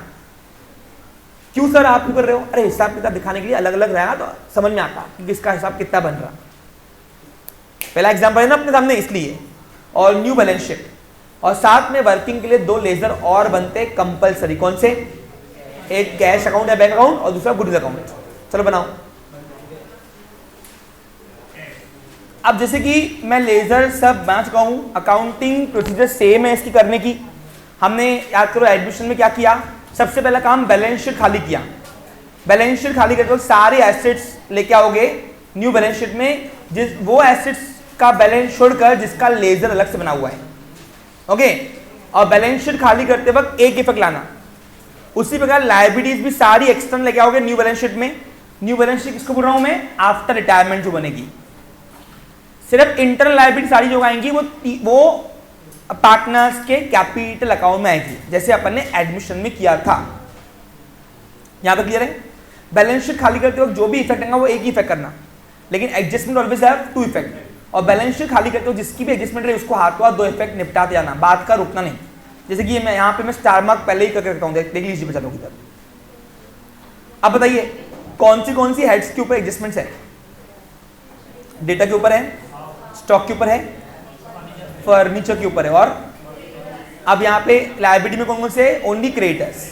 क्यों सर आप क्यों कर रहे हो? अरे हिसाब किताब दिखाने के लिए अलग अलग रहेगा तो समझ में आता कि किसका हिसाब कितना बन रहा। पहला एग्जांपल है ना अपने सामने, इसलिए। और न्यू बैलेंस शीट, और साथ में वर्किंग के लिए 2 लेजर और बनते कंपलसरी। कौन से? एक कैश अकाउंट या बैंक अकाउंट और दूसरा गुडविल अकाउंट। चलो बनाओ। अब जैसे कि मैं लेजर सब बना चुका हूं, अकाउंटिंग प्रोसीजर सेम है इसकी करने की। हमने याद करो एडमिशन में क्या किया, सबसे पहला काम बैलेंस शीट खाली किया। बैलेंस शीट खाली करके सारे एसेट्स लेके आओगे न्यू बैलेंस शीट में, जिस वो एसेट्स का बैलेंस छोड़कर जिसका लेजर अलग से बना हुआ है। ओके, और बैलेंस शीट खाली करते वक्त एक इफेक्ट लाना। उसी प्रकार लायबिलिटीज भी सारी एक्सटर्नल लेके आओगे न्यू बैलेंस शीट में। न्यू बैलेंस शीट किसको बोल रहा हूं मैं? आफ्टर रिटायरमेंट जो बनेगी। सिर्फ इंटरनल लायबिलिटी सारी जो आएंगी वो पार्टनर्स के कैपिटल अकाउंट में आएगी, जैसे अपन ने एडमिशन में किया था। यहां तक क्लियर है? बैलेंस शीट खाली करते वक्त जो भी इफेक्ट आएगा वो एक ही इफेक्ट करना, लेकिन एडजस्टमेंट ऑलवेज हैव 2 इफेक्ट। और बैलेंस शीट खाली करते वक्त जिसकी भी एडजस्टमेंट रहे उसको हाथों हाथ 2 इफेक्ट निपटाते जाना, बात का रुकना नहीं। जैसे कि मैं यहाँ पे मैं स्टार मार्क पहले ही करके रखता हूँ, देख लीजिए बच्चा लोग इधर। अब बताइए कौन सी हेड्स के ऊपर एडजस्टमेंट्स है? डेटा के ऊपर है, स्टॉक के ऊपर है, फर्नीचर के ऊपर है, और अब यहाँ पे लायबिलिटी में कौन से? ओनली क्रेडिटर्स,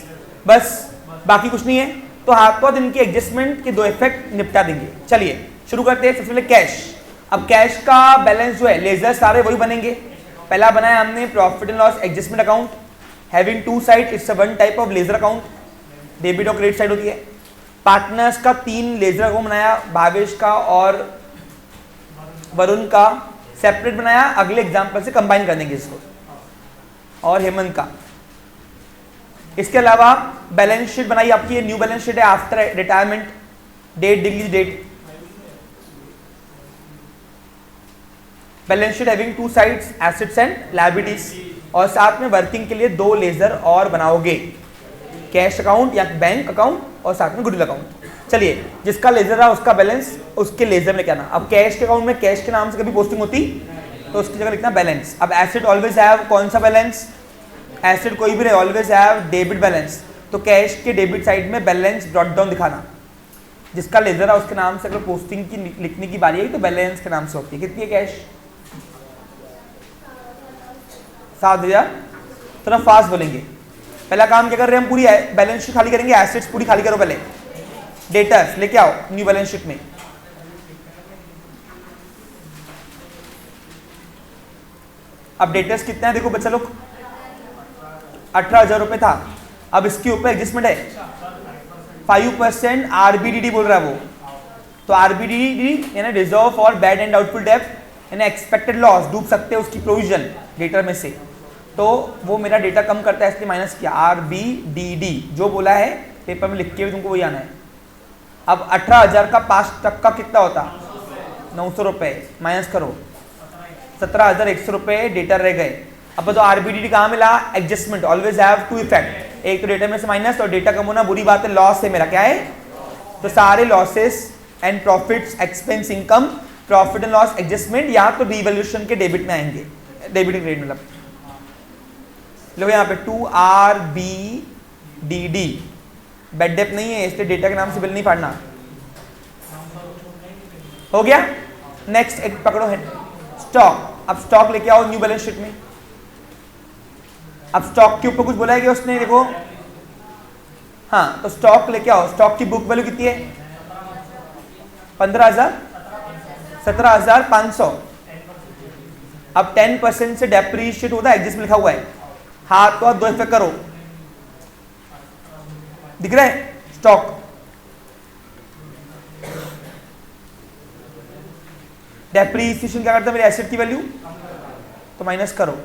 बस, बाकी कुछ नहीं है। तो हाथों हाथ इनके एडजस्टमेंट के 2 इफेक्ट निपटा देंगे। चलिए शुरू करते हैं। सबसे पहले कैश। अब कैश का बैलेंस जो है, लेजर सारे वही बनेंगे। पहला बनाया हमने profit and loss adjustment account, having 2 side, it's a 1 type of ledger account, debit और क्रेडिट साइड होती है। पार्टनर्स का 3 लेजर अकाउंट बनाया, भावेश का और वरुण का सेपरेट बनाया, अगले एग्जाम्पल से कंबाइन कर देंगे इसको। और हेमंत का, इसके अलावा बैलेंस शीट बनाई आपकी, ये न्यू बैलेंस शीट है after retirement, date degree date. Balance sheet having two sides, assets and liabilities, और साथ में वर्किंग के लिए 2 लेजर और बनाओगे, कैश अकाउंट या बैंक अकाउंट और साथ में गुडविल अकाउंट। चलिए, जिसका लेजर रहा उसका बैलेंस उसके लेजर में क्या ना। अब कैश के अकाउंट में कैश के नाम से कभी पोस्टिंग होती तो उसकी जगह लिखना बैलेंस। अब एसेट ऑलवेज हैव कौन सा बैलेंस, एसेट कोई भी रहे ऑलवेज हैव डेबिट बैलेंस, तो कैश के डेबिट साइड में बैलेंस ब्रॉट डाउन दिखाना। जिसका लेजर है उसके नाम से अगर पोस्टिंग की लिखने की बारी आई तो बैलेंस के नाम से होती है। कितनी है कैश, 7,000। थोड़ा फास्ट बोलेंगे। पहला काम क्या कर रहे हैं हम, पूरी बैलेंस शीट खाली करेंगे, एसेट्स पूरी खाली करो पहले, डेटर्स लेके आओ न्यू बैलेंस शीट में। अब डेटर्स कितना है देखो बच्चा लोग, 18,000 रुपए था। अब इसके ऊपर एडजस्टमेंट है 5% आरबीडीडी बोल रहा है वो, तो आरबीडीडी यानी reserve for bad and doubtful debt यानी एक्सपेक्टेड लॉस, डूब सकते हैं उसकी प्रोविजन डेटर में से, तो वो मेरा डेटा कम करता है इसलिए माइनस किया आरबीडीडी। जो बोला है पेपर में लिख के भी तुमको वही आना है। अब 18,000 का 5% कितना होता, 900 रुपए, माइनस करो 17,100 रुपए डेटा रह गए। अब तो आरबीडीडी कहाँ मिला, adjustment always have to effect, एक तो डेटा में से माइनस और डेटा कम होना बुरी बात है, लॉस है मेरा क्या है, तो सारे losses and profits expense income profit and loss adjustment या तो रिवैल्यूएशन के डेबिट में आएंगे, डेबिट क्रेडिट मतलब। लो यहाँ पे 2RBDD बैड डेट नहीं है इसलिए डेटा के नाम से बिल नहीं फाड़ना। हो गया। नेक्स्ट एक पकड़ो है स्टॉक। अब स्टॉक लेके आओ न्यू बैलेंस शीट में। अब स्टॉक के ऊपर कुछ बोला है कि उसने, देखो हाँ, तो स्टॉक लेके आओ। स्टॉक की बुक वैल्यू कितनी है, 15,000, 17,500। अब 10% से डेप्रीशिएट होता है, एग्जिस्ट में लिखा हुआ है, हाथ तो 2 इफेक्ट करो, दिख रहा है स्टॉक। डेप्रीसिएशन क्या करता है मेरे एसेट की वैल्यू, तो माइनस करो।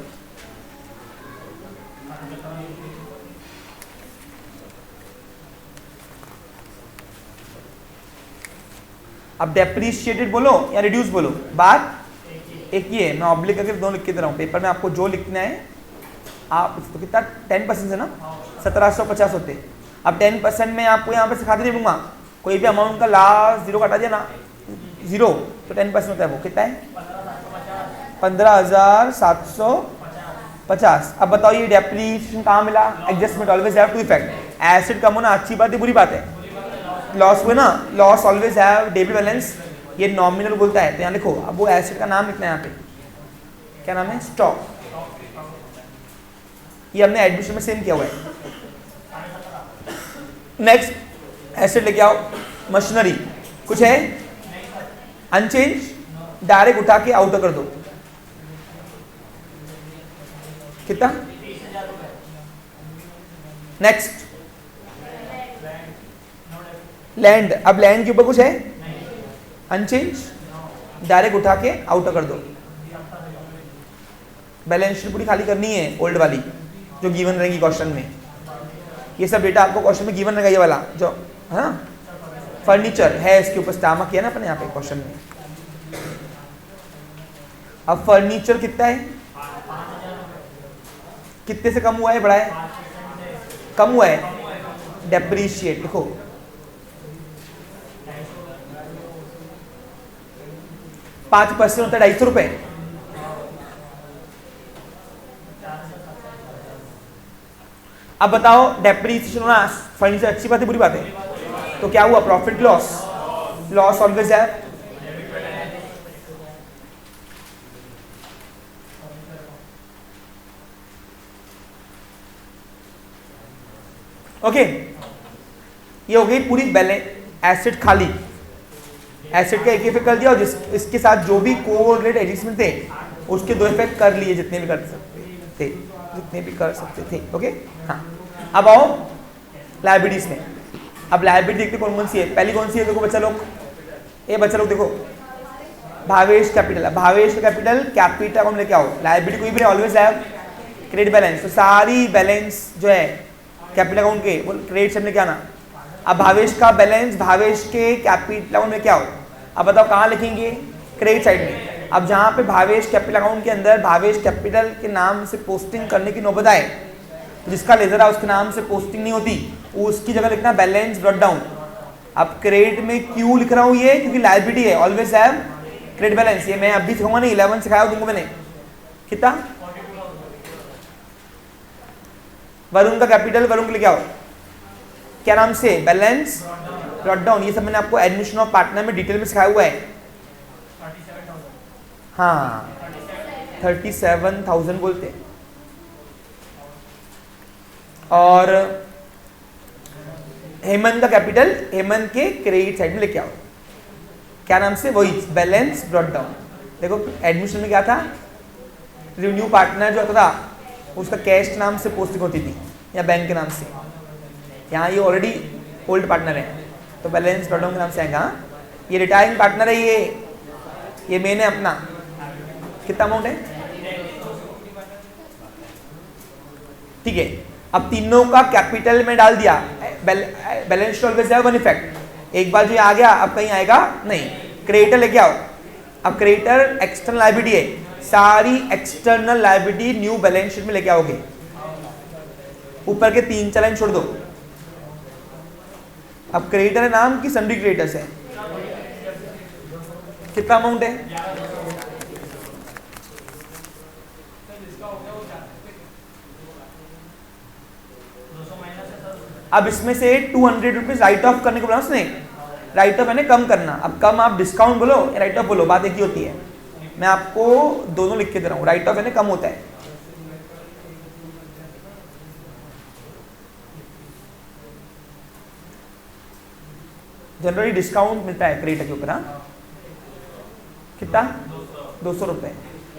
अब डेप्रीशिएटेड बोलो या रिड्यूस बोलो, बात एक ही है। मैं ऑब्लिक करके दोनों लिख के दे रहा हूं पेपर में, आपको जो लिखना है आप तो कितना 10% है ना, 1750 होते। अब 10% में आपको यहाँ पे सिखाते नहीं दूंगा, कोई भी अमाउंट का लास्ट 0 काटा दिया ना, 0 तो 10% होता है, वो कितना है 15,750। अब बताओ ये डेप्रीशिएशन कहाँ मिला, adjustment always have to effect. Asset कम होना अच्छी बात है बुरी बात है, लॉस हुए ना, loss always have debit balance, ये नॉमिनल बोलता है, तो यहाँ लिखो। अब वो एसेट का नाम लिखना है यहाँ पे, क्या नाम है, स्टॉक। ये हमने एडमिशन में सेम किया हुआ है। नेक्स्ट एसेट लेके आओ, मशीनरी कुछ है अनचेंज, डायरेक्ट उठा के आउट कर दो, कितना। Next land. अब लैंड के ऊपर कुछ है अनचेंज, डायरेक्ट उठा के आउट कर दो। बैलेंस शीट पूरी खाली करनी है ओल्ड वाली जो गिवन रहेगी क्वेश्चन में। ये सब डेटा आपको क्वेश्चन में गिवन रहेगा, ये वाला जो है ना, फर्नीचर है इसके ऊपर स्टामा किया ना अपने यहाँ पे क्वेश्चन में। अब फर्नीचर कितना है, कितने से कम हुआ है, बढ़ा है, कम हुआ है, डेप्रीशिएट लिखो। %5 होता है 250 रुपए। अब बताओ डेप्रीसिएशन होना फर्नीचर अच्छी बात है बुरी बात है, तो क्या हुआ, प्रॉफिट लॉस, लॉस ऑलवेज है। ओके, ये हो गई पूरी बैलेंस एसेट खाली। एसेट का एक इफेक्ट कर दिया और इसके साथ जो भी कोरिलेटेड एडजस्टमेंट थे उसके 2 इफेक्ट कर लिए, जितने भी कर सकते थे। ओके हाँ, अब आओ लायबिलिटीज में। अब लायबिलिटी देखते कौन कौन सी है। पहली कौन सी है देखो बच्चा लोग, ये बच्चा लोग देखो, Bhavesh capital, Bhavesh capital capital account लेके आओ, लायबिलिटी कोई भी ऑलवेज हैव क्रेडिट बैलेंस, तो सारी बैलेंस जो है कैपिटल अकाउंट के वो क्रेडिट साइड में क्या आना। अब भावेश का बैलेंस भावेश के कैपिटल अकाउंट में क्या हो, अब बताओ कहाँ लिखेंगे, क्रेडिट साइड में। अब जहाँ पे भावेश कैपिटल अकाउंट के अंदर भावेश कैपिटल के नाम से पोस्टिंग करने की नौबत आए, तो जिसका लेजर है उसके नाम से पोस्टिंग नहीं होती, उसकी जगह लिखना बैलेंस ब्रॉट डाउन। अब क्रेडिट में क्यों लिख रहा हूँ ये, क्योंकि लायबिलिटी है, ऑलवेज हैव क्रेडिट बैलेंस। ये मैं अभी सिखाऊंगा नहीं, 11 सिखाया तुमको मैंने, कितना वरुण का कैपिटल, वरुण के लिए क्या हो, क्या नाम से, बैलेंस ब्रॉट डाउन। ये सब मैंने आपको एडमिशन ऑफ पार्टनर में डिटेल में सिखाया हुआ है। हाँ 37,000 बोलते हैं। और हेमंत का कैपिटल हेमंत के क्रेडिट साइड में लेके आओ, क्या नाम से, वही बैलेंस ब्रॉट डाउन। देखो एडमिशन में क्या था, रिन्यू पार्टनर जो होता था उसका कैश नाम से पोस्टिंग होती थी या बैंक के नाम से, यहाँ ये ऑलरेडी ओल्ड पार्टनर है तो बैलेंस ब्रॉट डाउन के नाम से आएगा। ये रिटायरिंग पार्टनर है, ये मेन है अपना, कितना अमाउंट है, ठीक है। अब तीनों का कैपिटल में डाल दिया, balance sheet always have one effect, एक बार जो ये आ गया अब कहीं आएगा नहीं। क्रेडिटर लेके आओ, अब क्रेडिटर एक्सटर्नल लायबिलिटी है, सारी external liability new balance sheet में लेके आओगे। ऊपर के 3-4 लाइन छोड़ दो। अब क्रेडिटर है नाम की सन्ड्री क्रेडिटर्स है, कितना अमाउंट है, अब इसमें से 200 रुपीज राइट ऑफ करने को बोला उसने, राइट ऑफ यानी कम करना। अब कम आप डिस्काउंट बोलो या राइट ऑफ बोलो, बात एक ही होती है। मैं आपको दोनों लिख के दे रहा हूँ, राइट ऑफ यानी कम होता है। जनरली डिस्काउंट मिलता है क्रेडिट के ऊपर, हाँ कितना, 200 रुपये।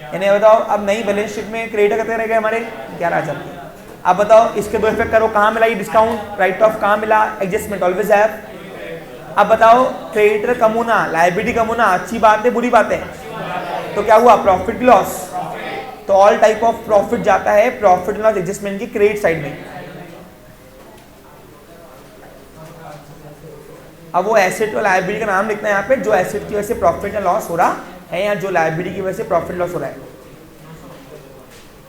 यानी बताओ अब नई बैलेंस शीट में क्रेडिट कितने रह गए हमारे, 11,000। अब बताओ इसके दो इफेक्ट करो, कहाँ मिला ये डिस्काउंट, राइट ऑफ कहाँ मिला, एडजस्टमेंट ऑलवेज हैव। अब बताओ क्रेडिटर कम होना, लायबिलिटी कम होना, अच्छी बात है बुरी बात है, तो क्या हुआ, प्रॉफिट लॉस। तो ऑल टाइप ऑफ प्रॉफिट जाता है प्रॉफिट लॉस एडजस्टमेंट की क्रेडिट साइड में। अब वो एसेट और लायबिलिटी का नाम लिखना है यहाँ पे, जो एसेट की वजह से प्रॉफिट या लॉस हो रहा है या जो लायबिलिटी की वजह से प्रॉफिट लॉस हो रहा है।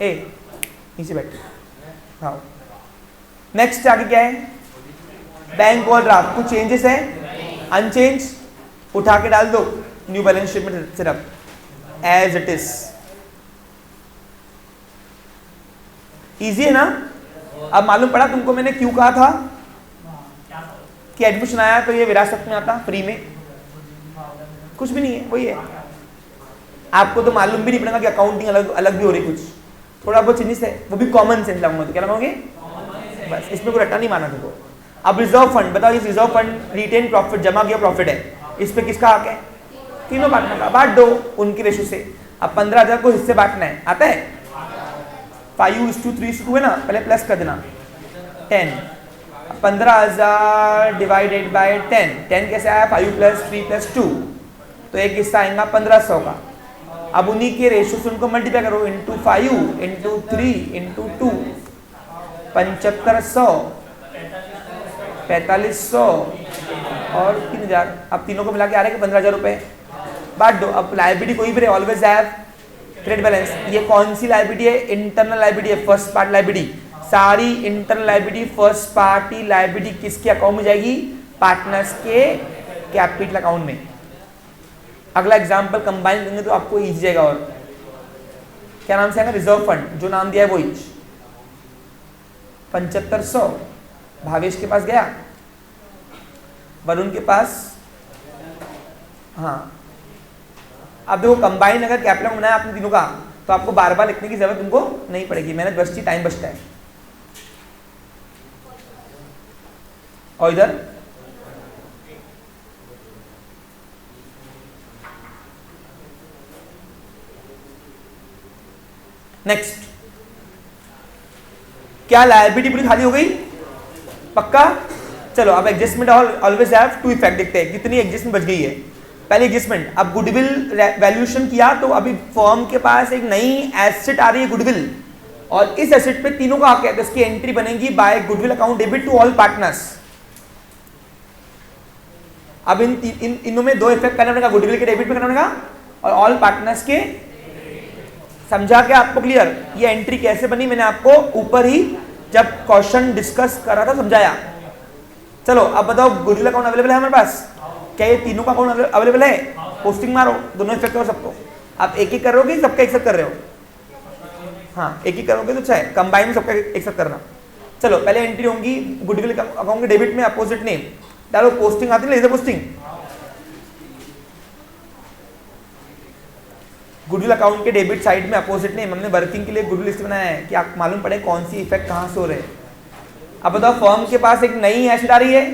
ए नीचे बैठ, हाँ नेक्स्ट आगे क्या है, बैंक ओवरड्राफ्ट। कुछ चेंजेस है, अनचेंज, उठा के डाल दो न्यू बैलेंस शीट में सिर्फ एज इट इज। इजी है ना। अब मालूम पड़ा तुमको मैंने क्यों कहा था कि एडमिशन आया तो ये विरासत में आता फ्री में, कुछ भी नहीं है, वही है। आपको तो मालूम भी नहीं पड़ेगा कि अकाउंटिंग अलग अलग भी हो रही, कुछ थोड़ा बहुत चेंजेस है, वो भी कॉमन सेंस लगाऊंगा। तो क्या लगाओगे, बस इसमें कोई रट्टा नहीं माना तुमको। अब रिजर्व फंड बताओ, ये रिजर्व फंड रिटेन प्रॉफिट जमा किया प्रॉफिट है, इस पे किसका हक है, तीनों पार्टनर का, बांट दो उनकी रेशो से। अब 15,000 को हिस्से बांटना है, आता है 5:3:2 है ना, पहले प्लस कर देना 10। 15,000 डिवाइडेड बाय 10, 10 कैसे आया, 5 + 3 + 2, तो एक हिस्सा आएगा 1500 का। अब उन्हीं के रेशो से उनको मल्टीप्लाई करो, × 5 × 3 × 2, 7500, 4500 और 3000। अब तीनों को मिला के आ रहे हैं 15,000 रुपए, बांट दो। अब लायबिलिटी कोई भी रहे, ऑलवेज हैव क्रेडिट बैलेंस। ये कौन सी लायबिलिटी है, इंटरनल लायबिलिटी है, फर्स्ट पार्ट लायबिलिटी। सारी internal liability first party liability किसके अकाउंट में जाएगी, पार्टनर्स के कैपिटल अकाउंट में। अगला एग्जांपल कंबाइन करेंगे तो आपको इजी जाएगा। और क्या नाम से आएगा, रिजर्व फंड, जो नाम दिया है वही। 7500 भावेश के पास गया, वरुण के पास, हाँ। अब देखो कंबाइन अगर कैपिटल अकाउंट बनाया आपने तीनों का, तो आपको बार बार लिखने की जरूरत तुमको नहीं पड़ेगी, मेहनत बचती, टाइम बचता है। और इधर नेक्स्ट, क्या लायबिलिटी पूरी खाली हो गई, पक्का। चलो अब adjustment always have to effect देखते हैं कितनी एडजस्टमेंट बच गई है। पहले एडजस्टमेंट। अब गुडविल वैल्यूएशन किया तो अभी फर्म के पास एक नई एसेट आ रही है गुडविल, और इस एसेट पे तीनों का हक है, तो इसकी एंट्री बनेगी by goodwill account debit to all partners. अब इन में दो इफेक्ट करना पड़ेगा, गुडविल के डेबिट पे करना पड़ेगा और ऑल पार्टनर्स के। समझा क्या आपको क्लियर? ये एंट्री कैसे बनी मैंने आपको ऊपर ही जब क्वेश्चन डिस्कस कर रहा था समझाया। चलो अब बताओ, गुडविल अकाउंट अवेलेबल है हमारे पास? क्या ये तीनों का अकाउंट अवेलेबल है? पोस्टिंग मारो, दोनों इफेक्ट करो सबको। आप एक ही करोगे, सबका एक साथ कर रहे हो? हाँ, एक ही करोगे तो अच्छा है, कंबाइन में सबका एक साथ करना। चलो पहले एंट्री होंगी गुडविल अकाउंट के डेबिट में अपोजिट नेम डालो। पोस्टिंग आती है, लेजर पोस्टिंग। गुडविल अकाउंट के डेबिट साइड में अपोजिट नेम, हमने वर्किंग के लिए गुडविल लिस्ट बनाया है कि आप मालूम पड़े कौन सी इफेक्ट कहाँ से हो रहे हैं। अब बताओ, फर्म के पास एक नई एसेट आ रही है,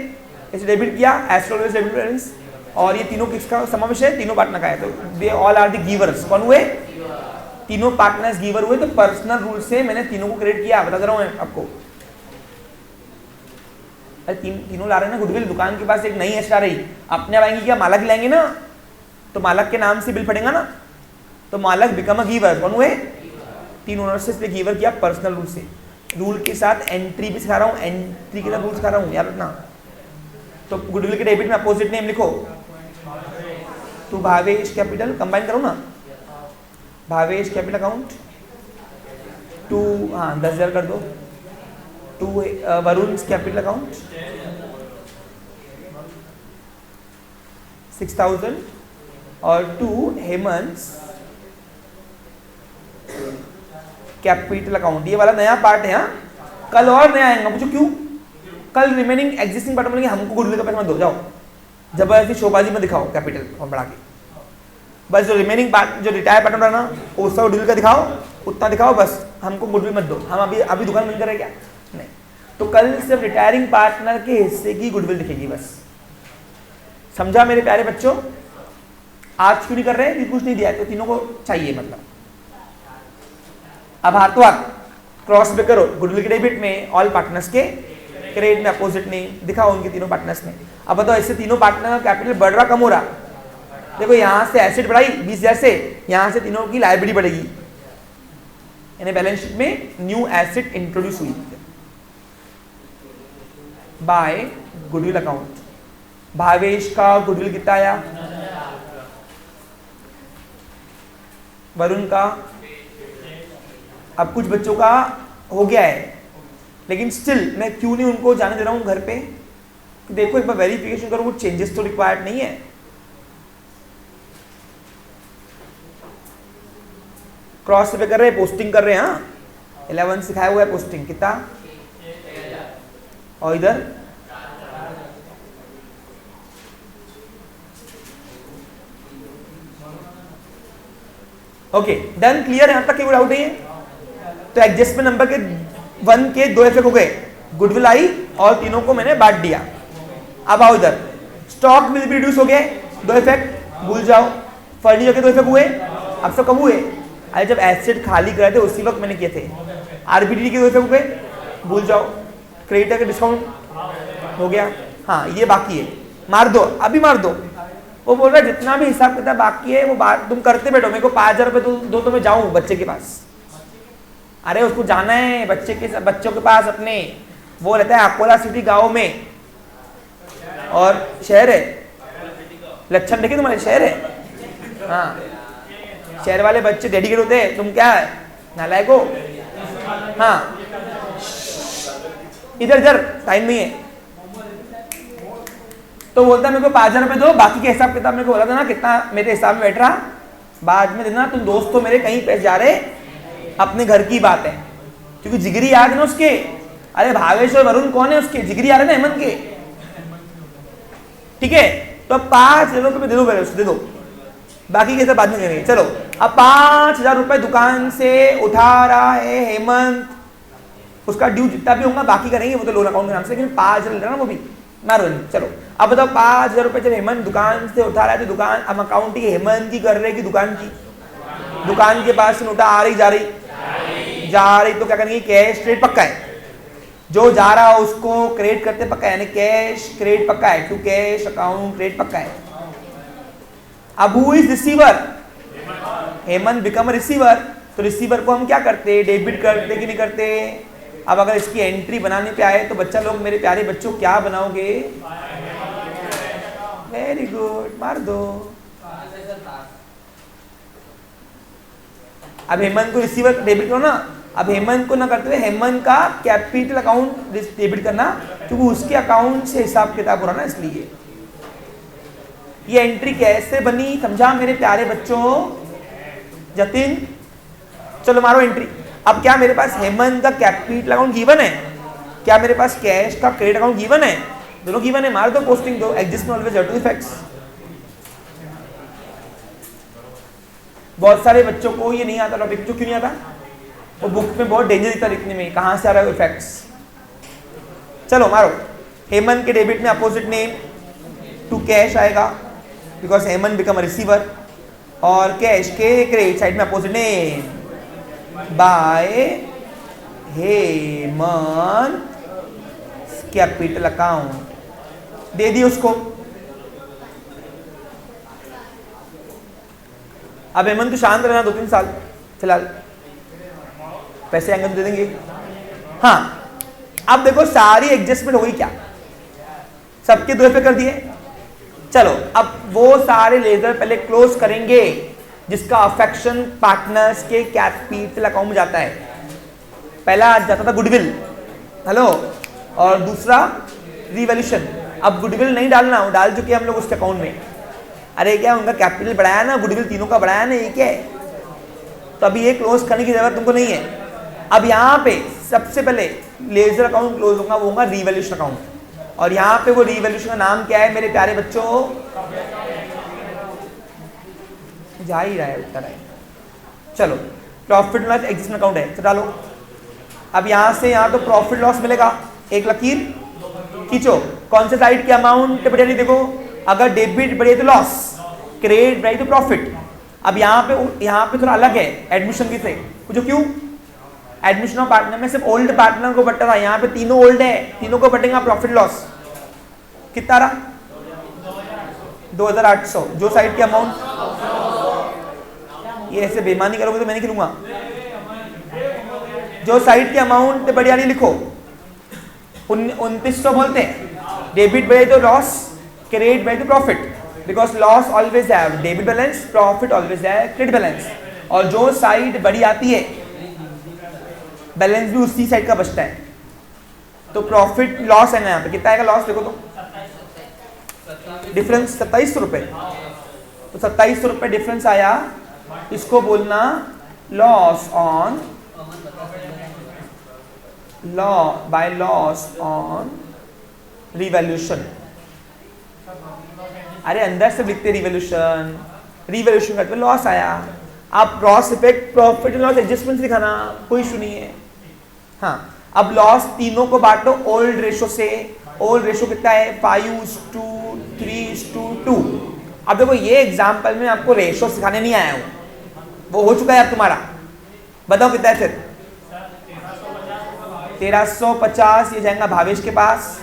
इसे डेबिट किया, एस्ट्रोलॉजी डेबिट बैलेंस, और ये तीनों किसका समावेश है? तीनों पार्टनर का है। तो they all are the givers. कौन हुए? तीनों पार्टनर्स गिवर हुए। तो पर्सनल रूल से मैंने तीनों को क्रेडिट किया। बता दे रहा हूं आपको, तीनों ला रहे हैं ना गुडविल। दुकान के पास एक नई एसेट आ रही, अपने आप आएंगी क्या? मालक लाएंगे ना, तो मालक के नाम से बिल पड़ेगा ना, तो मालक बिकम अ गिवर। कौन हुए? तीन ओनर से इसलिए गिवर किया पर्सनल रूल से। रूल के साथ एंट्री भी सिखा रहा हूँ, एंट्री के साथ रूल सिखा रहा हूँ, याद रखना। तो गुडविल के डेबिट में अपोजिट नेम लिखो, टू भावेश कैपिटल, कंबाइन करो ना, भावेश कैपिटल अकाउंट टू, हाँ 10,000 कर दो, टू वरुण कैपिटल अकाउंट 6,000 और टू हेमंत कैपिटल अकाउंट। ये वाला नया पार्ट है। हाँ, कल और नया आएगा। पूछो क्यों? कल रिमेनिंग एग्जिस्टिंग पार्ट बोलेंगे हमको गुडविल का पैसा मत दो, जाओ जबरदस्ती शोबाजी में दिखाओ कैपिटल और बढ़ा के। बस जो रिमेनिंग पार्ट, जो रिटायर पार्ट रहा ना, उसका गुडविल का दिखाओ, उतना दिखाओ, बस हमको गुडविल मत दो। हम अभी दुकान बंद करें क्या? नहीं। तो कल सिर्फ रिटायरिंग पार्टनर के हिस्से की गुडविल दिखेगी बस। समझा मेरे प्यारे बच्चों? आज क्यों नहीं कर रहे? कुछ नहीं दिया है तो तीनों को चाहिए, मतलब अब हाथों हाथ क्रॉस पे करो। गुडविल के डेबिट में ऑल पार्टनर्स के, क्रेडिट में अपोजिट नेम दिखाओ उनके तीनों पार्टनर्स में। अब बताओ, इससे तीनों पार्टनर का कैपिटल बढ़ रहा कम हो रहा? देखो यहां से एसेट बढ़ाई 20,000 से, यहां से तीनों की लायबिलिटी बढ़ेगी, यानी बैलेंस शीट में न्यू एसेट इंट्रोड्यूस हुई बाय गुडविल अकाउंट। भावेश का गुडविल कितना आया? वरुण का, अब कुछ बच्चों का हो गया है, लेकिन स्टिल मैं क्यों नहीं उनको जाने दे रहा हूं घर पे? देखो एक बार वेरिफिकेशन करो, कुछ चेंजेस तो रिक्वायर्ड नहीं है। क्रॉस पे कर रहे हैं, पोस्टिंग कर रहे हैं। हाँ 11 सिखाया हुआ है पोस्टिंग कितना, और इधर ओके डन, क्लियर? यहां तक कोई डाउट नहीं है? तो एडजस्टमेंट नंबर के 1 के 2 इफेक्ट हो गए, गुडविल आई और तीनों को मैंने बांट दिया। अब आओ इधर, स्टॉक विल बी रिड्यूस हो गए, 2 इफेक्ट भूल जाओ। फर्नीचर के 2 इफेक्ट हुए, अब सब कब हुए? अरे जब एसेट खाली कराए थे उसी वक्त मैंने किए थे। आरबीटी के 2 इफेक्ट हुए, भूल जाओ। क्रेडिटर का डिस्काउंट हो गया, हाँ ये बाकी है, मार दो, अभी मार दो। वो बोल रहा है जितना भी हिसाब किताब बाकी है वो बात तुम करते बैठो, मेरे को 5,000 रुपये दो तो मैं जाऊं बच्चे के पास। अरे उसको जाना है बच्चों के पास अपने, वो रहता है अकोला सिटी गांव में, और शहर है, लक्षण देखे तुम्हारे, शहर है। हाँ शहर वाले बच्चे डेडिकेट होते हैं, तुम क्या है नालायक हो? हाँ इधर टाइम नहीं है। तो बोलता है मेरे को 5,000 रुपये दो, बाकी के हिसाब किताब मेरे को बोला था ना कितना मेरे हिसाब में बैठ रहा, बाद में देना। तुम दोस्त तो मेरे कहीं पैसे जा रहे, अपने घर की बात है, क्योंकि जिगरी याद है ना उसके। अरे भावेश और वरुण कौन है उसके? जिगरी याद है ना हेमंत के, ठीक है? तो 5,000 रुपये दे दो, पहले उसको दे दो, बाकी के सब बाद में करेंगे। चलो अब 5,000 रुपये दुकान से उठा रहा है हेमंत, उसका ड्यू जितना भी होगा बाकी करेंगे, वो तो लोन अकाउंट के नाम से, लेकिन 5,000 ले रहा ना वो भी मारो। चलो अब बताओ 5,000 रुपये जब हेमंत दुकान से उठा रहा है, तो दुकान अब अकाउंट ही हेमंत की कर रहे कि दुकान की? दुकान के पास से नोटा आ रही जा रही, तो क्या करेंगे? कैश क्रेडिट पक्का है, जो जा रहा है उसको क्रेडिट करते पक्का है, यानी कैश क्रेडिट पक्का है, टू कैश अकाउंट क्रेडिट पक्का है। अब who is receiver? Hemant become receiver. तो रिसीवर को हम क्या करते, डेबिट करते कि नहीं करते? अब अगर इसकी एंट्री बनाने पे आए तो बच्चा लोग, मेरे प्यारे बच्चों, क्या बनाओगे? वेरी गुड, मार दो। अब हेमंत को रिसीवर डेबिट करो ना। अब हेमंत को ना करते हुए हेमंत का कैपिटल अकाउंट डेबिट करना, क्योंकि उसके अकाउंट से हिसाब किताब हो रहा ना, इसलिए। ये एंट्री कैसे बनी समझा मेरे प्यारे बच्चों? जतिन चलो मारो एंट्री। अब क्या मेरे पास हेमंत का कैपिटल अकाउंट गिवन है? क्या मेरे पास कैश का क्रेडिट अकाउंट गिवन है? दोनों गिवन है, मार दो, पोस्टिंग दो। Adjustment always two effects. बहुत सारे बच्चों को ये नहीं आता टॉपिक। क्यों नहीं आता? वो बुक में बहुत डेंजर दिखता लिखने में, कहां से आ रहा है इफेक्ट्स। चलो मारो। हेमंत के डेबिट में अपोजिट नेम टू कैश आएगा, because Hemant become a receiver. और कैश के क्रेडिट साइड में opposite name by Hemant capital account दे दी उसको। अब हेमंत को शांत रहना 2-3 साल फिलहाल, पैसे आएंगे तो दे देंगे। हाँ, अब देखो सारी एडजस्टमेंट हो गई क्या? सबके 2 पे कर दिए। चलो अब वो सारे लेजर पहले क्लोज करेंगे जिसका अफेक्शन पार्टनर्स के कैपिटल अकाउंट में जाता है। पहला जाता था गुडविल, हेलो, और दूसरा रिवैल्यूएशन। अब गुडविल नहीं डालना, वो डाल चुके हम लोग उसके अकाउंट में। अरे क्या उनका कैपिटल बढ़ाया ना, गुडविल तीनों का बढ़ाया ना, ये क्या है? तो अभी ये क्लोज करने की जरूरत तुमको नहीं है। अब यहाँ पे सबसे पहले लेजर अकाउंट क्लोज होगा, वो होगा रिवैल्यूएशन अकाउंट। और यहाँ पे वो रिवैल्यूएशन का नाम क्या है मेरे प्यारे बच्चों? जा ही रहा है उत्तर है। चलो प्रॉफिट लॉस एडजस्टमेंट अकाउंट है, तो डालो। अब यहाँ से यहाँ तो प्रॉफिट लॉस मिलेगा, एक लकीर खींचो। कौन से साइड के अमाउंट बढ़िया नहीं? देखो, अगर डेबिट बढ़े तो लॉस, क्रेडिट बढ़े तो प्रॉफिट। अब यहाँ पे थोड़ा अलग है एडमिशन की से। पूछो क्यों? एडमिशन ऑफ पार्टनर में सिर्फ ओल्ड पार्टनर को बटा था, यहाँ पे तीनों ओल्ड है, तीनों को बटेगा प्रॉफिट लॉस। कितना रहा? 2800। जो साइड के अमाउंट, ये ऐसे बेईमानी करोगे तो मैं नहीं खेलूंगा। जो साइड के अमाउंट बढ़िया नहीं लिखो, 2900 बोलते हैं। डेबिट बढ़े तो लॉस, क्रेडिट बढ़े तो profit, because loss always have debit balance, profit always है क्रेडिट बैलेंस। और जो साइड बड़ी आती है बैलेंस भी उसी साइड का बचता है। तो प्रॉफिट लॉस है ना, यहाँ पे कितना आएगा लॉस? देखो तो डिफरेंस 2700 रुपए। तो 2700 रुपए डिफरेंस आया, इसको बोलना loss on loss on revaluation. अरे अंदर से लिखते रिवैल्यूएशन, रिवैल्यूएशन करते लॉस आया। आप cross effect profit loss adjustment दिखाना, कोई इशू नहीं है। हाँ, अब लॉस तीनों को बांटो ओल्ड रेशो से। ओल्ड रेशो कितना है? 5:3:2। अब देखो ये एग्जाम्पल में आपको रेशो सिखाने नहीं आया हूं, वो हो चुका है अब तुम्हारा। बताओ कितना है फिर? 1350। ये जाएगा भावेश के पास,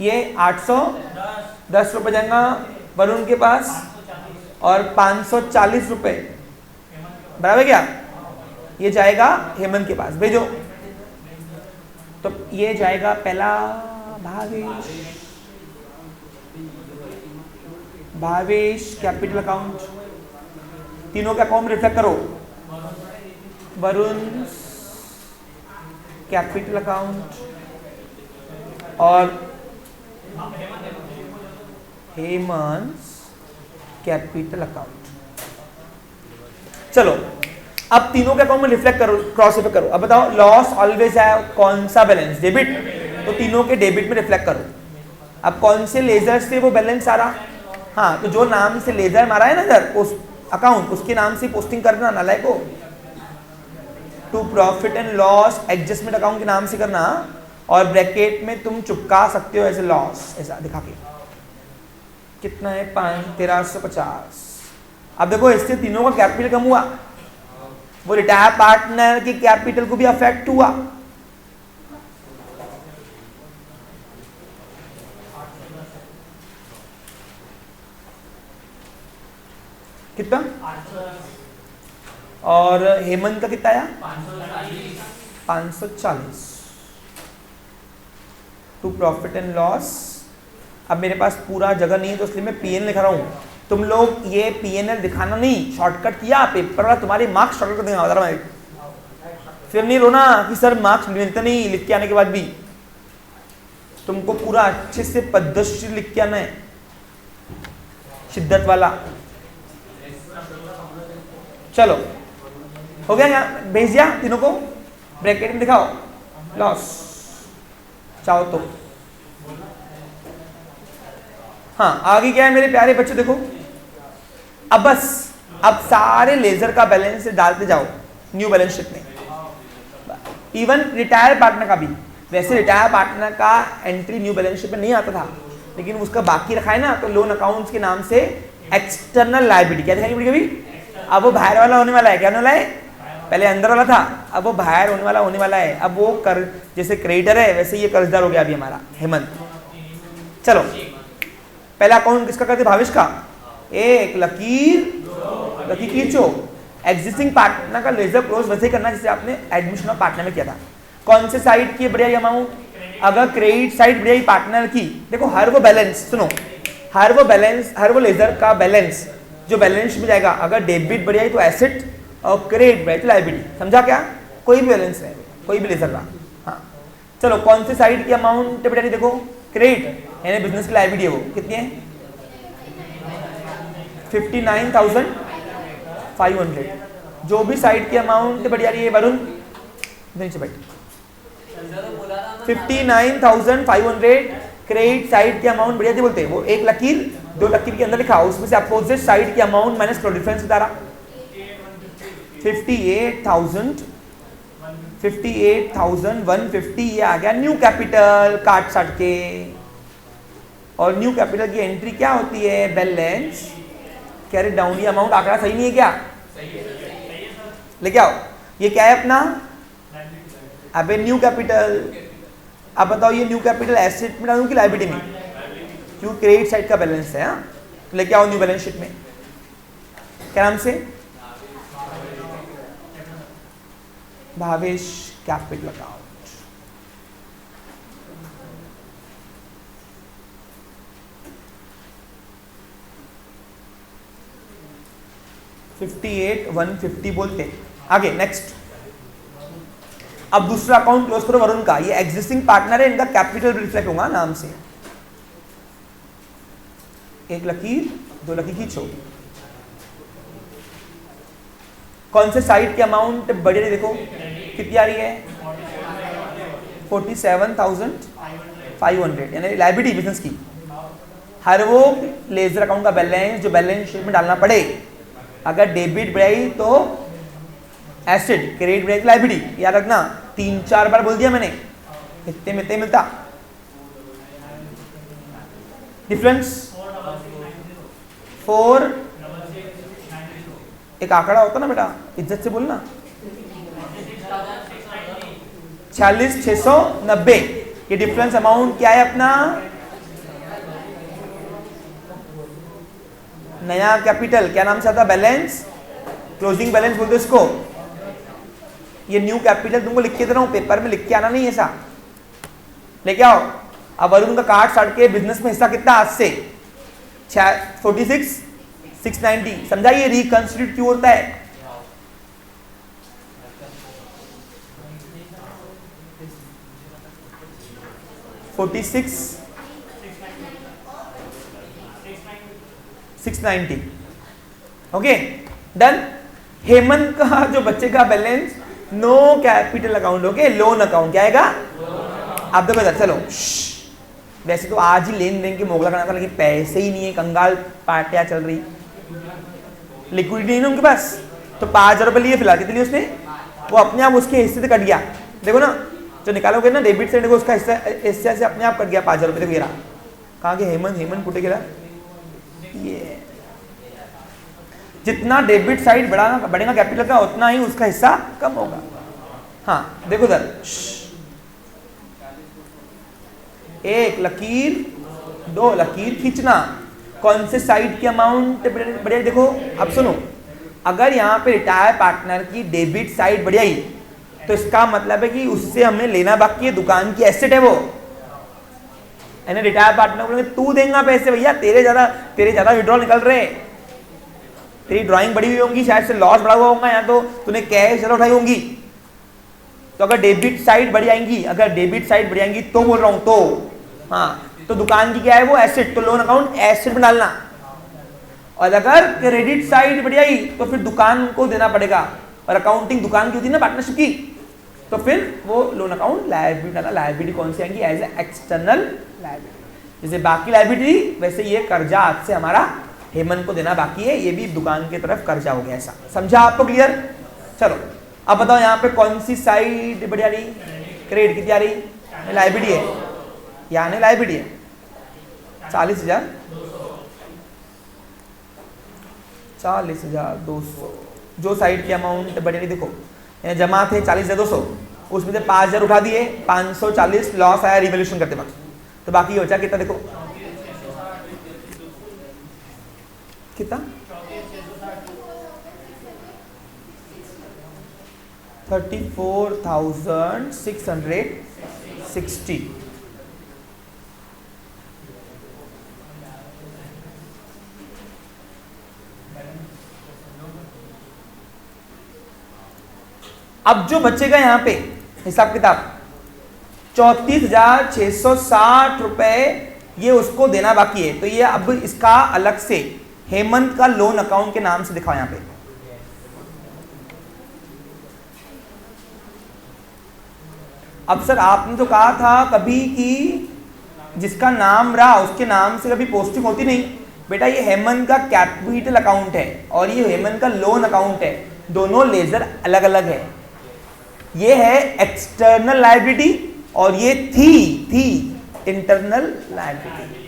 ये 810 रुपए जाएगा वरुण के पास, और 540 रुपए बराबर क्या? ये जाएगा हेमंत के पास, भेजो। तो ये जाएगा पहला भावेश कैपिटल अकाउंट, तीनों के अकाउंट में रिफ्लेक्ट करो। वरुण कैपिटल अकाउंट और हेमंत कैपिटल अकाउंट। चलो अब तीनों के अकाउंट में रिफ्लेक्ट करो, क्रॉस इफेक्ट करो। अब बताओ लॉस ऑलवेज है कौन सा बैलेंस? डेबिट। तो तीनों के डेबिट में रिफ्लेक्ट करो। अब कौन से लेजर से वो बैलेंस आ रहा? हाँ, तो जो नाम से लेजर मारा है ना इधर अकाउंट, उसके नाम से पोस्टिंग करना नालायक को। To profit and loss adjustment account के नाम से करना, और ब्रैकेट में तुम चुपका सकते हो ऐसे लॉस, ऐसा दिखा के। कितना है? 1350। अब देखो इससे तीनों का कैपिटल कम हुआ, वो रिटायर पार्टनर के कैपिटल को भी अफेक्ट हुआ। कितना? और हेमंत का कितना आया? 540। To profit and loss. अब मेरे पास पूरा जगह नहीं है तो इसलिए मैं पीएनएल लिख रहा हूँ। तुम लोग ये पीएनएल दिखाना नहीं, शॉर्टकट किया पेपर वाला तुम्हारे मार्क्स शॉर्टकट देगा अदरवाइज फिर नहीं रोना कि सर मार्क्स मिलते नहीं लिख के आने के बाद भी। तुमको पूरा अच्छे से पद्धति लिख के आना है, शिद्दत वाला। चलो हो गया, यहाँ भेज दिया तीनों को, ब्रैकेट में दिखाओ लॉस चाहो तो। हाँ आगे क्या है मेरे प्यारे बच्चों, देखो अब बस अब सारे लेजर का बैलेंस डालते जाओ न्यू बैलेंस शीट में। इवन रिटायर पार्टनर का भी, वैसे रिटायर पार्टनर का एंट्री न्यू बैलेंस शीट में नहीं आता था, लेकिन उसका बाकी रखा है ना, तो लोन अकाउंट्स के नाम से एक्सटर्नल लायबिलिटी क्या दिखाई पड़ी कभी। अब वो बाहर वाला होने वाला है, क्या होने वाला है, पहले अंदर वाला था अब वो बाहर होने वाला है। अब वो कर जैसे क्रेडिटर है वैसे ये कर्जदार हो गया अभी हमारा हेमंत। चलो पहला अकाउंट किसका करते, भावेश का। एक लकीर खींचो। एग्जिस्टिंग पार्टनर का लेजर क्लोज वैसे ही करना जैसे आपने एडमिशन ऑफ पार्टनर में किया था। कौन से साइड की बढ़िया अमाउंट, अगर क्रेडिट साइड बढ़िया पार्टनर की, देखो हर वो बैलेंस सुनो, हर वो लेजर का बैलेंस जो बैलेंस में जाएगा, अगर डेबिट बढ़िया तो एसेट और क्रेडिट बढ़िया तो लायबिलिटी। समझा क्या, कोई भी बैलेंस है कोई भी लेजर का। हाँ चलो कौन से साइड की अमाउंट बढ़िया, देखो क्रेडिट यानी बिजनेस की लायबिलिटी है, वो कितनी है 59,500। जो भी साइड की अमाउंट बढ़िया रही है वरुण नीचे बैठ, 59,500 क्रेडिट साइड की अमाउंट बढ़िया थी बोलते हैं वो। एक लकीर दो लकीर के अंदर लिखा, उसमें से अपोजिट साइड की अमाउंट माइनस फ्लो डिफरेंस बता रहा 58,150 ये आ गया न्यू कैपिटल काट साट के। और न्यू कैपिटल की एंट्री क्या होती है, बैलेंस कैरी डाउन। ये अमाउंट आंकड़ा सही नहीं है क्या, लेके आओ। ये क्या है अपना, अबे न्यू कैपिटल। अब बताओ ये न्यू कैपिटल एसेट में डालूं कि लायबिलिटी में, क्यों क्रेडिट साइड का बैलेंस है। हाँ तो लेके आओ न्यू बैलेंस शीट में, क्या नाम से, भावेश कैपिटल अकाउंट। $58,150 बोलते। आगे नेक्स्ट, अब दूसरा अकाउंट क्लोज करो वरुण का। ये एग्जिस्टिंग पार्टनर है, इनका कैपिटल रिफ्लेक्ट होगा नाम से। एक लकीर दो लकीर खींचो। कौन से साइड की अमाउंट बढ़िया देखो कितनी आ रही है 47,500 यानी लायबिलिटी बिजनेस की। हर वो लेजर अकाउंट का बैलेंस जो बैलेंस शीट में डालना पड़े, अगर डेबिट बढ़ाई तो एसेट, क्रेडिट बढ़ाई तो लायबिलिटी। याद रखना 3-4 बार बोल दिया मैंने, इतने में इतने मिलता डिफरेंस 4। एक आंकड़ा होता ना बेटा, इज्जत से बोलना, 46,690। ये डिफरेंस अमाउंट क्या है अपना, नया कैपिटल क्या नाम से आता, बैलेंस क्लोजिंग बैलेंस बोलते इसको। ये न्यू कैपिटल तुमको लिख के दे रहा हूं, पेपर में लिख के आना नहीं ऐसा, लेके आओ। अब वरुण का काट साट के बिजनेस में हिस्सा कितना आज से 46,690। समझाइए रिकंस्टिट्यूट क्यों होता है, $46,690। Okay done. हेमंत का जो बच्चे का balance no capital account, okay loan account क्या आएगा। आप देखो चलो, वैसे तो आज ही लेन देन के मोगला करना था, लेकिन पैसे ही नहीं है, कंगाल पार्टियां चल रही, लिक्विडिटी नहीं है उनके पास, तो 5,000 रुपये लिए फिलहाल। कितने लिए उसने, वो अपने आप उसके हिस्से से कट गया। देखो ना जो निकालोगे ना डेबिट से, देखो उसका हिस्सा से अपने आप कट गया 5,000 रुपये। देखो गिरा कहाँ के हेमंत कुटे गिरा। ये जितना डेबिट साइड बढ़ेगा कैपिटल का, उतना ही उसका हिस्सा कम होगा। हाँ देखो सर, एक लकीर दो लकीर खींचना। कौन से साइड की अमाउंट बढ़िया देखो। अब सुनो, अगर यहाँ पे रिटायर पार्टनर की डेबिट साइड बढ़ आई तो इसका मतलब है कि उससे हमें लेना बाकी है, दुकान की एसेट है वो। यानी रिटायर पार्टनर बोलेंगे तू देगा पैसे भैया, तेरे ज्यादा विड्रॉल निकल रहे, तेरी ड्राइंग बड़ी हुई होंगी, शायद से लॉस बढ़ा हुआ होगा, या तो तूने कैश ज्यादा उठाई होंगी। तो अगर डेबिट साइड बढ़ जाएंगी, तो बोल रहा हूं तो हाँ, तो दुकान की क्या है वो एसेट, तो लोन अकाउंट एसेट में डालना। और अगर क्रेडिट साइड बढ़ जाएगी तो फिर दुकान को देना पड़ेगा, और अकाउंटिंग दुकान की होती है ना पार्टनरशिप की, तो फिर वो लोन अकाउंट लायबिलिटी डाला। लायबिलिटी कौन सी आएंगी? As a external liability. जैसे बाकी लायबिलिटी वैसे ये कर्जा आज से हमारा हेमंत को देना बाकी है, ये भी दुकान की तरफ कर्जा हो गया। ऐसा समझा आपको? क्लियर? चलो अब बताओ यहाँ पे कौन सी साइड बढ़िया रही? क्रेडिट कितनी आ रही? लायबिलिटी है, यानी लायबिलिटी है 40,000, 40,200। जो साइड की अमाउंट बढ़ रही देखो, जमा थे 40,200, उसमें से 5,000 उठा दिए, 540 लॉस आया रिवैल्यूएशन करते वक्त, तो बाकी बचा कितना देखो, कितना 34,660। अब जो बचेगा यहाँ पे हिसाब किताब 34,660 रुपए, ये उसको देना बाकी है। तो ये अब इसका अलग से हेमंत का लोन अकाउंट के नाम से दिखाओ यहाँ पे। अब सर आपने तो कहा था कभी कि जिसका नाम रहा उसके नाम से कभी पोस्टिंग होती नहीं। बेटा ये हेमंत का कैपिटल अकाउंट है और ये हेमंत का लोन अकाउंट है, दोनों लेजर अलग अलग है। ये है एक्सटर्नल लायबिलिटी और ये थी इंटरनल लायबिलिटी।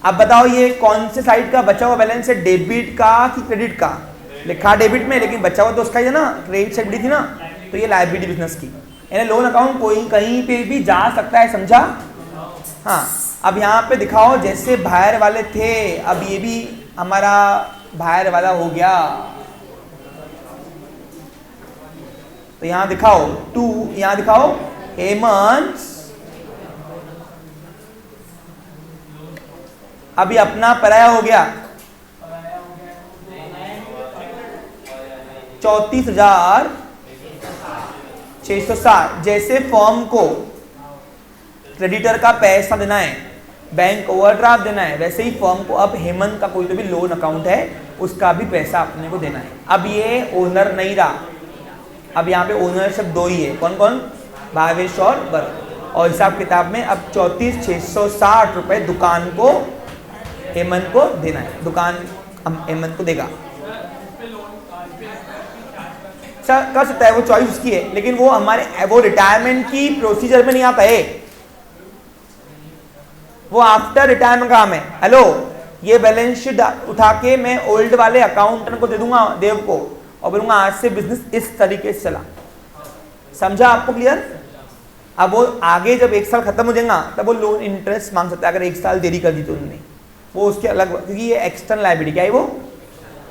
अब बताओ ये कौन से साइड का बचा हुआ बैलेंस है, डेबिट का कि क्रेडिट का? लिखा डेबिट में लेकिन बचा हुआ तो उसका ही है ना, क्रेडिट साइड थी ना, तो ये लायबिलिटी बिजनेस की। यानी लोन अकाउंट कोई कहीं पे भी जा सकता है, समझा? हाँ, अब यहाँ पे दिखाओ जैसे बाहर वाले थे, अब ये भी हमारा बाहर वाला हो गया। तो यहां दिखाओ यहां दिखाओ हेमंत अभी अपना पराया हो गया 34,660। जैसे फर्म को क्रेडिटर का पैसा देना है, बैंक ओवरड्राफ्ट देना है, वैसे ही फर्म को अब हेमंत का कोई तो भी लोन अकाउंट है उसका भी पैसा अपने को देना है। अब ये ओनर नहीं रहा, अब यहाँ पे ओनरशिप दो ही है, कौन कौन? भावेश और भरत। और हिसाब किताब में अब 34,660 रुपए दुकान को हेमंत को देना है, दुकान हेमंत को देगा। कर सकता है, वो चॉइस उसकी है, लेकिन वो हमारे वो रिटायरमेंट की प्रोसीजर में नहीं आता है, वो आफ्टर रिटायरमेंट काम है। हेलो, ये बैलेंस शीट उठा के मैं ओल्ड वाले अकाउंटेंट को दे दूंगा, देव को, और बोलूंगा आज से बिजनेस इस तरीके से चला। समझा आपको? क्लियर? अब वो आगे जब 1 साल खत्म हो जाएगा तब वो लोन इंटरेस्ट मांग सकता है, अगर 1 साल देरी कर दी तो उन्होंने, वो उसके अलग, क्योंकि ये एक्सटर्नल लायबिलिटी क्या है वो,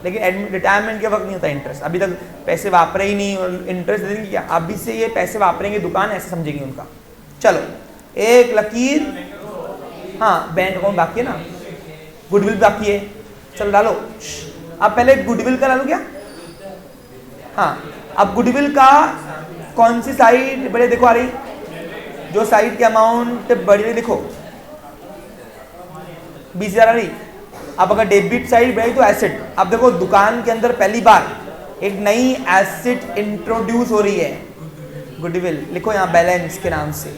लेकिन रिटायरमेंट के वक्त नहीं होता इंटरेस्ट। अभी तक पैसे वापरे ही नहीं और इंटरेस्ट देंगे क्या? अभी से ये पैसे वापरेंगे दुकान, ऐसे समझेंगे उनका। चलो एक लकीर, हाँ बैंक अकाउंट बाकी है ना, गुडविल बाकी है, चलो डालो। अब पहले गुडविल का डालो क्या? हाँ, अब गुडविल का कौन सी साइड बड़े देखो आ रही, जो साइड के अमाउंट बड़ी रही देखो 20,000 आ रही। अब अगर डेबिट साइड बढ़ी तो एसेट। अब देखो दुकान के अंदर पहली बार एक नई एसेट इंट्रोड्यूस हो रही है, गुडविल लिखो यहाँ बैलेंस के नाम से।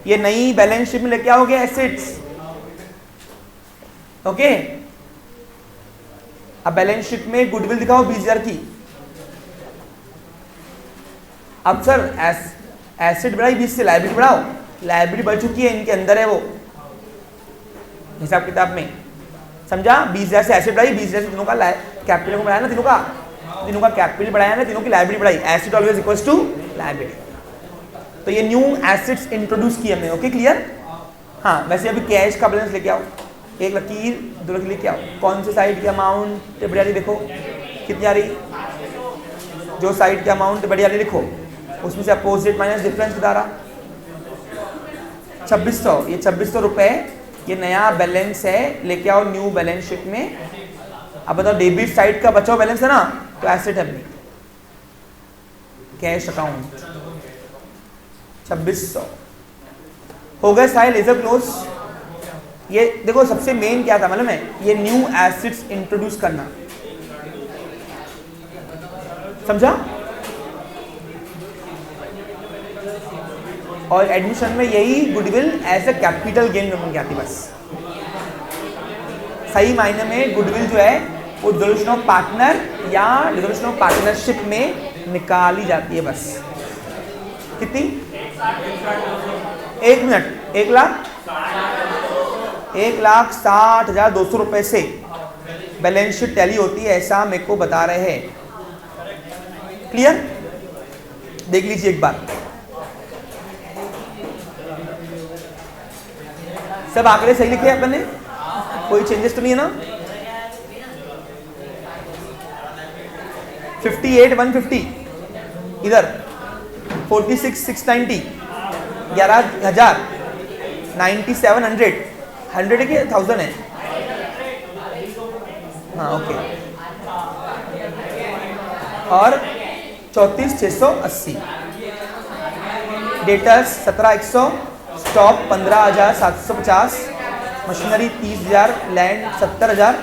ये नई बैलेंस शीट में लेके आओगे एसेट्स, ओके। अब बैलेंस शीट में गुडविल दिखाओ 20,000 की। अब सर एसेट बढ़ाई 20 से, लायबिलिटी बढ़ाओ, लायबिलिटी बढ़ चुकी है, इनके अंदर है वो हिसाब किताब में, समझा? 20,000 से एसेट बढ़ाई, 20,000 से तीनों का कैपिटल को बढ़ाया ना, तीनों का कैपिटल बढ़ाया ना, तीनों की लायबिलिटी बढ़ाई। Asset always equals to liability. तो ये न्यू एसेट्स इंट्रोड्यूस किए हमने, ओके क्लियर? हाँ वैसे अभी कैश का बैलेंस लेके आओ, एक लकीर दो लकीर लेके आओ, कौन से साइड की अमाउंट बड़ी वाली देखो कितनी आ रही, जो साइड की अमाउंट बड़ी वाली लिखो उसमें से अपोजिट माइनस डिफरेंस बता रहा 2600, ये 2600 रुपये ये नया बैलेंस है, लेके आओ न्यू बैलेंस शीट में। अब बताओ डेबिट साइड का बचा हुआ बैलेंस है ना, तो एसेट है अपनी कैश अकाउंट 2600 हो गए सारे लेजर क्लोज। ये देखो सबसे मेन क्या था मालूम है, ये न्यू एसेट्स इंट्रोड्यूस करना, समझा। और एडमिशन में यही goodwill as a capital gain बन के आती बस। सही मायने में गुडविल जो है वो डिसोल्यूशन ऑफ पार्टनर या डिसोल्यूशन ऑफ पार्टनरशिप में निकाली जाती है बस। कितनी? 1 मिनट, 1,60,200 रुपए से बैलेंस शीट टैली होती है, ऐसा मेरे को बता रहे हैं। क्लियर? देख लीजिए एक बार, सब आंकड़े सही लिखे अपन ने, कोई चेंजेस तो नहीं है ना। 58,150 इधर, 46,690, 11,000, 9,700, 100 है कि 1000 है? हाँ ओके, और 34,680, debtors 17,100, stock 15,750, machinery 30,000, land 70,000,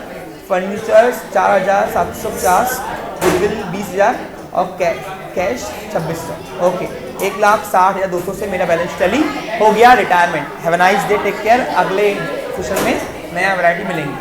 furnitures 4,750, goodwill 20,000 और कैश 2600। ओके, 1,60,200 से मेरा बैलेंस टैली हो गया। Retirement. Have a nice day, take care. अगले सेशन में नया वैरायटी मिलेंगे।